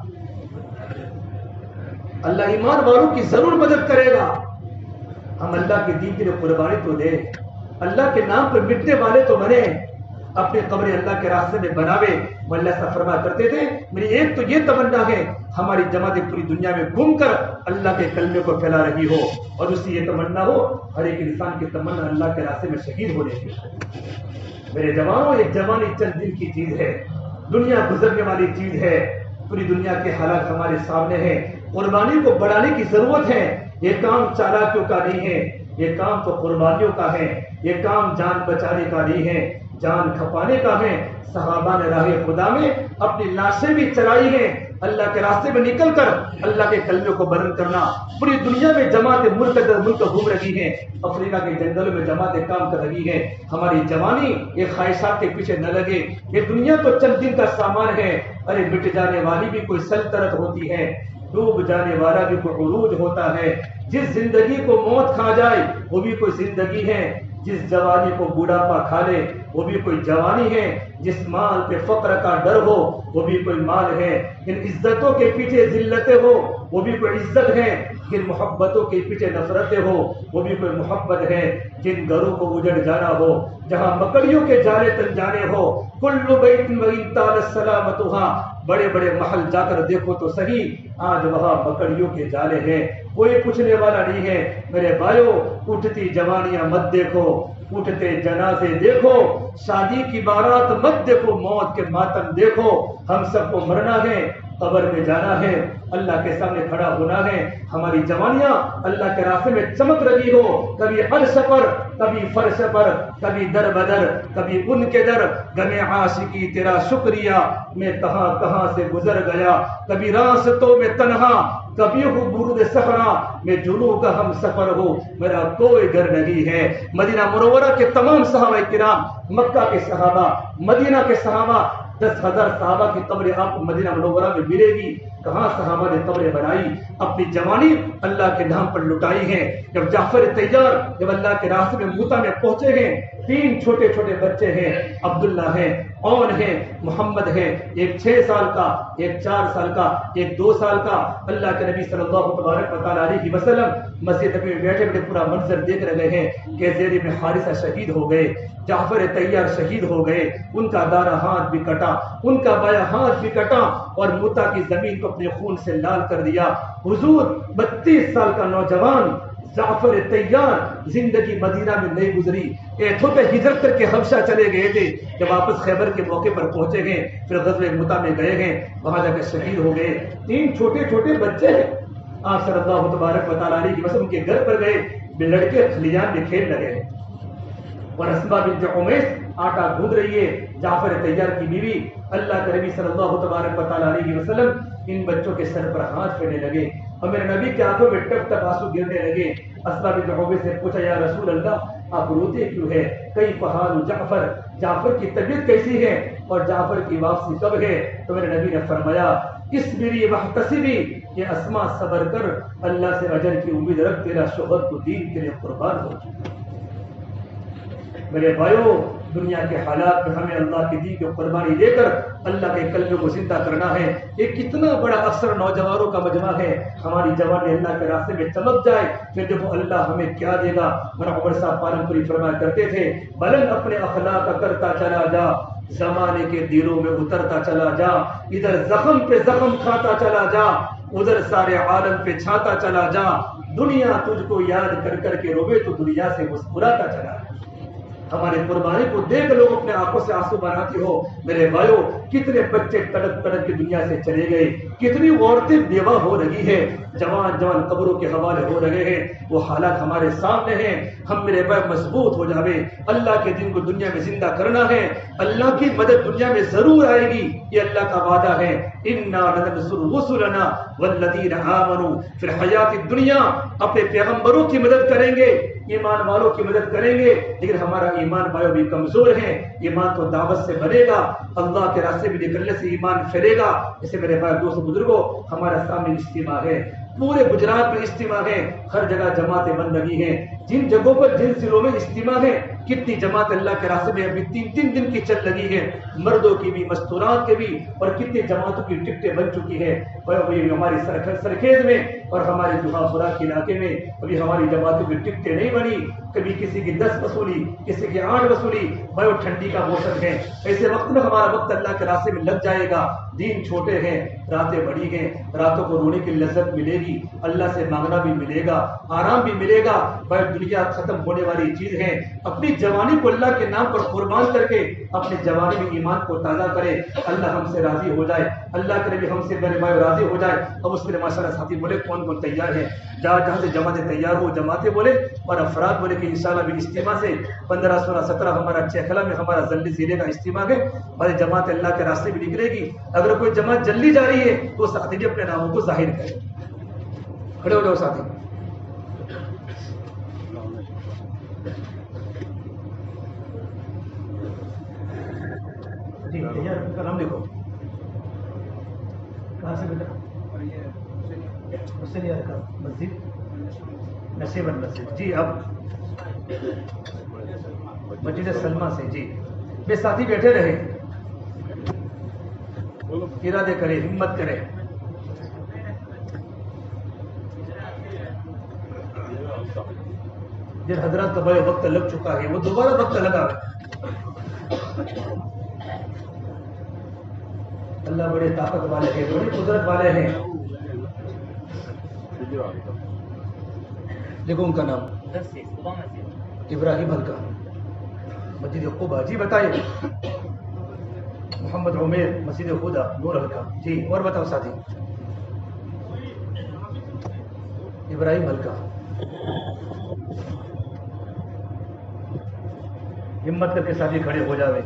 اللہ ایمان والوں کی ضرور مدد کرے گا. ہم اللہ کے دین کے لیے قربانی تو دیں، اللہ کے نام پر مٹنے والے تو بنے، اپنے قبر اللہ کے راستے میں بناوے. اللہ سے فرمایا کرتے تھے میری ایک تو یہ تمنا ہے ہماری جماعتیں پوری دنیا میں گھوم کر اللہ کے کلمے کو پھیلا رہی ہو، اور اس کی یہ تمنا ہو ہر ایک انسان کی تمنا اللہ کے راستے میں شہید ہونے کی. میرے جوانوں ایک جوانی چند دن کی چیز ہے، دنیا گزرنے والی چیز ہے. پوری دنیا کے حالات ہمارے سامنے ہیں. قربانی کو بڑھانے کی ضرورت ہے. یہ کام چالاکیوں کا نہیں ہے، یہ کام تو قربانیوں کا ہے. یہ کام جان بچانے کا نہیں ہے، جان کھپانے کا ہے. صحابہ نے راہ خدا میں اپنی لاشیں بھی چلائی ہیں اللہ کے راستے میں نکل کر اللہ کے کلمے کو بلند کرنا. پوری دنیا میں جماعتیں ملک در ملک گھوم رہی ہیں، افریقہ کے جنگلوں میں جماعتیں کام کر رہی ہیں. ہماری جوانی یہ خواہشات کے پیچھے نہ لگے. یہ دنیا تو چند دن کا سامان ہے. ارے مٹ جانے والی بھی کوئی سلطنت ہوتی ہے، ڈوب جانے والا بھی کوئی عروج ہوتا ہے. جس زندگی کو موت کھا جائے وہ بھی کوئی زندگی ہے، جس جوانی کو بوڑھاپا کھا لے وہ بھی کوئی جوانی ہے. جس مال پہ فقر کا ڈر ہو وہ بھی کوئی مال ہے. جن عزتوں کے پیچھے ذلتیں ہو وہ بھی کوئی عزت ہے. جن محبتوں کے پیچھے نفرتیں ہو وہ بھی کوئی محبت ہے. جن گھروں کو اجڑ جانا ہو، جہاں مکڑیوں کے جالے تن جانے ہو، کل بیت وإن طالت سلامتها، بڑے بڑے محل جا کر دیکھو تو صحیح آج وہاں مکڑیوں کے جالے ہیں، کوئی پوچھنے والا نہیں ہے. میرے بھائیو اٹھتی جوانیاں مت دیکھو، اٹھتے جنازے دیکھو، شادی کی بارات مت دیکھو، موت کے ماتم دیکھو. ہم سب کو مرنا ہے. قبر میں جانا ہے، اللہ کے سامنے کھڑا ہونا ہے. ہماری جوانیاں اللہ کے راستے میں چمک رہی ہو، کبھی عرش پر، کبھی فرش پر، کبھی در بدر، کبھی ان کے در. غم عاشقی تیرا شکریہ میں کہاں کہاں سے گزر گیا، کبھی راستوں میں تنہا، کبھی ہو برود صحرا میں جنوں کا ہم سفر ہو، میرا کوئی گھر نہیں ہے. مدینہ منورہ کے تمام صحابہ کرام، مکہ کے صحابہ، مدینہ کے صحابہ، 10,000 صحابہ کی قبریں آپ کو مدینہ منورہ میں ملے گی. کہاں صحابہ نے قبریں بنائی، اپنی جوانی اللہ کے نام پر لٹائی ہیں. جب جعفر طیار جب اللہ کے راستے میں موتا میں پہنچے ہیں، 3 چھوٹے چھوٹے بچے ہیں، عبداللہ ہیں، اون ہیں، محمد ہیں، ایک 6 سال کا، ایک 4 سال کا، ایک 2 سال کا. اللہ کے نبی صلی اللہ تبارک و تعالیٰ علیہ وسلم مسجد نبی میں بیٹھے بیٹھے پورا منظر دیکھ رہے ہیں کہ زید بن حارثہ شہید ہو گئے، جعفر طیار شہید ہو گئے، ان کا دارا ہاتھ بھی کٹا، ان کا بایاں ہاتھ بھی کٹا اور موتا کی زمین کو اپنے خون سے لال کر دیا. حضور 32 سال کا نوجوان جعفر طیار زندگی مدینہ میں نہیں گزری، ایتھوپیا ہجرت کر کے حبشہ چلے گئے تھے. جب واپس خیبر کے موقع پر پہنچے گئے، پھر غزوہ موتا میں گئے ہیں، وہاں جا کے شہید ہو گئے. 3 چھوٹے چھوٹے بچے ہیں. آپ صلی اللہ تبارک و تعالیٰ علیہ وسلم کے گھر پر گئے، لڑکے کھلیان میں کھیل لگے اور اسما بنت عمیس آٹا گوندھ رہی ہے، جعفر طیار کی بیوی. اللہ کے نبی صلی اللہ تبارک و تعالیٰ علیہ وسلم ان بچوں کے سر پر ہاتھ پھیرنے لگے اور میرے نبی کے آنکھوں میں ٹپ ٹپ آنسو گرنے لگے. اسما بنت عمیس نے پوچھا، یا رسول اللہ آپ روتے کیوں ہے؟ کئی فحال جعفر، جعفر کی طبیعت کیسی ہے اور جعفر کی واپسی کب ہے؟ تو میرے نبی نے فرمایا، اصبری واحتسبی، یہ اسما صبر کر، اللہ سے اجر کی امید رکھ، تیرا شوہر تو دین کے لیے قربان ہو چکا. میرے بھائیوں، دنیا کے حالات میں ہمیں اللہ کے دین کی قربانی دے کر اللہ کے کلمے کو زندہ کرنا ہے. ایک کتنا بڑا اکثر نوجوانوں کا مجمع ہے. ہماری جوانی اللہ کے راستے میں چمک جائے، پھر دیکھو اللہ ہمیں کیا دے گا. مولانا عمر صاحب پالم پوری فرمایا کرتے تھے، بلند اپنے اخلاق کا کرتا چلا جا، زمانے کے دلوں میں اترتا چلا جا، ادھر زخم پہ زخم کھاتا چلا جا، ادھر سارے عالم پہ چھاتا چلا جا. دنیا تجھ کو یاد کر کر کے روے تو دنیا سے مسکراتا چلا جا. ہماری قربانی کو دیکھ لوگ اپنے آنکھوں سے آنسو بناتے ہو. میرے بھائیوں، کتنے بچے تڑپ تڑپ کے دنیا سے چلے گئے، کتنی عورتیں بیوہ ہو رہی ہیں، جوان جوان قبروں کے حوالے ہو رہے ہیں. وہ حالات ہمارے سامنے ہیں. ہم میرے بھائی مضبوط ہو جاوے، اللہ کے دین کو دنیا میں زندہ کرنا ہے. اللہ کی مدد دنیا میں ضرور آئے گی، یہ اللہ کا وعدہ ہے. انا لننصر رسلنا والذین آمنوا فی الحیات الدنیا. اپنے پیغمبروں کی مدد کریں گے، ایمان والوں کی مدد کریں گے، لیکن ہمارا ایمان بھائیو بھی کمزور ہے. ایمان تو دعوت سے بنے گا، اللہ کے راستے میں نکلنے سے ایمان پھیلے گا. اسے میرے بھائی دوستوں بزرگوں، ہمارا سامنے اجتماع ہے، پورے گجرات میں اجتماع ہے، ہر جگہ جماعتیں بن لگی ہیں. جن جگہوں پر جن ضلعوں میں اجتماع ہے، کتنی جماعت اللہ کے راستے میں ابھی 3 دن کی چل لگی ہے، مردوں کی بھی مستورات کے بھی، اور کتنی جماعتوں کی ٹکٹیں بن چکی ہے. ہماری سرخیز میں اور ہمارے جہاں خوراک کے علاقے میں ابھی ہماری جماعتوں کی ٹکٹیں نہیں بنی. کبھی کسی کی 10 وصولی، کسی کی 8 وصولی. بھائی ٹھنڈی کا موسم ہے، ایسے وقت میں ہمارا وقت اللہ کے راستے میں لگ جائے گا. دن چھوٹے ہیں، راتیں بڑی ہیں، راتوں کو رونے کی لذت ملے گی، اللہ سے مانگنا بھی ملے گا، آرام بھی ملے گا. بھائی دنیا ختم ہونے والی چیز ہے. اپنی جوانی کو اللہ کے نام پر قربان کر کے اپنی جوانی میں ایمان کو تازہ کرے. اللہ ہم سے راضی ہو جائے، اللہ کے نبی ہم سے میرے بھائی راضی ہو جائے. اب اس کے لیے ماشاء اللہ ساتھی بولے کون کون تیار ہے؟ جہاں سے جماعتیں تیار ہو جماعتیں بولے، اور افراد بولے کہ انشاءاللہ بھی اجتماع سے 15 16 17 ہمارا چیخلا میں ہمارا جلدی ضلع کا اجتماع ہے، ہماری جماعت اللہ کے راستے میں نکلے گی. اگر کوئی جماعت جلدی جا رہی ہے تو ساتھی بھی اپنے ناموں کو ظاہر کرے. کھڑے ہو جاؤ ساتھی. جی تیار کا نام لکھو. کہاں سے بیٹا؟ حسین یار کا مسجد نشیبن مسجد. جی اب مسجد سلمہ سے. جی بے ساتھی بیٹھے رہے، ارادے کرے، ہمت کرے. جن حضرات کا بڑے وقت لگ چکا ہے وہ دوبارہ وقت لگا. اللہ بڑے طاقت والے ہیں، بڑی قدرت والے ہیں. دیکھو ان کا نام ابراہیم ہلکا، مسجد قبا. جی بتائیے. محمد عمیر مسجد خدا نور ہلکا. جی اور بتاؤ ساتھی. ابراہیم ہلکا. ہمت کر کے ساتھی کھڑے ہو جاوے.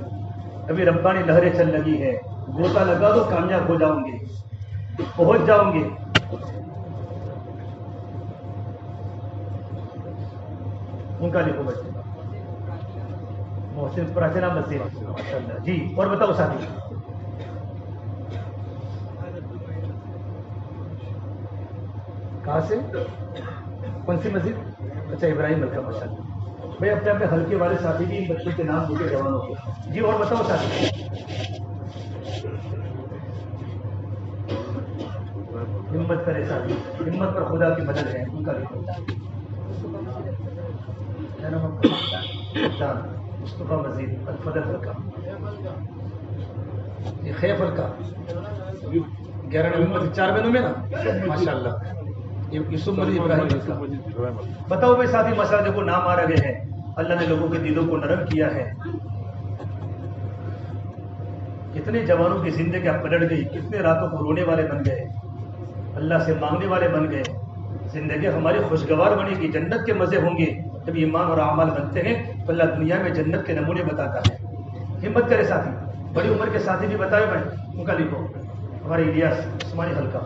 ابھی ربانی لہریں چل لگی ہے. گوتا لگا دو کامیاب ہو جاؤں گے, پہنچ جاؤں گے. ان کا لکھو بچے. محسن پراچنا مسجد ماشاء اللہ. جی اور بتاؤ ساتھی. کہاں سے, کون سی مسجد؟ اچھا ابراہیم ہلکا ماشاء اللہ. بھائی اپنے اپنے ہلکے والے ساتھی بھی ان بچوں کے نام بھوکے جوانوں کے. جی اور بتاؤ ساتھی. ہمت کرے ساتھی, ہمت پر خدا کی مدد ہے. ان کا لکھو. کیا نام آپ کا؟ مصطفیٰ مزید الفضل ہلکا. یہ خیف ہلکا 11 نومبر 4 مہینوں میں نا ماشاء اللہ. یوسف مزید ابراہیم ہلکا. بتاؤ بھائی ساتھی مسئلہ دیکھو نام آ رہے ہیں. اللہ نے لوگوں کے دلوں کو نرم کیا ہے. کتنے جوانوں کی زندگیاں پلٹ گئی, کتنے راتوں کو رونے والے بن گئے, اللہ سے مانگنے والے بن گئے. زندگی ہماری خوشگوار بنے گی, جنت کے مزے ہوں گے. جب ایمان اور اعمال بنتے ہیں تو اللہ دنیا میں جنت کے نمونے بتاتا ہے. ہمت کرے ساتھی. بڑی عمر کے ساتھی بھی بتائے بھائی. ان کا لکھو. ہمارے الیاس عثمانی ہلکا.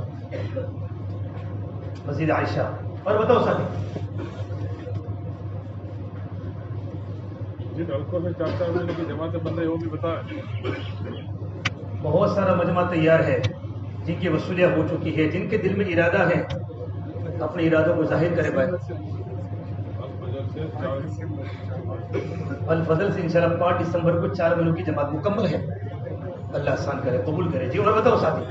مزید عائشہ. اور بتاؤ ساتھی. جن حلقوں میں 4 مہینے کی جماعتیں بن رہی وہ بھی بتائیں. بہت سارا مجمع تیار ہے جن کی وصولیاں ہو چکی ہے, جن کے دل میں ارادہ ہے اپنے ارادوں کو ظاہر کرے بھائی. الفضل سے انشاءاللہ 5 دسمبر کو 4 مہینوں کی جماعت مکمل ہے. اللہ آسان کرے, قبول کرے. جی اور بتاؤ ساتھی.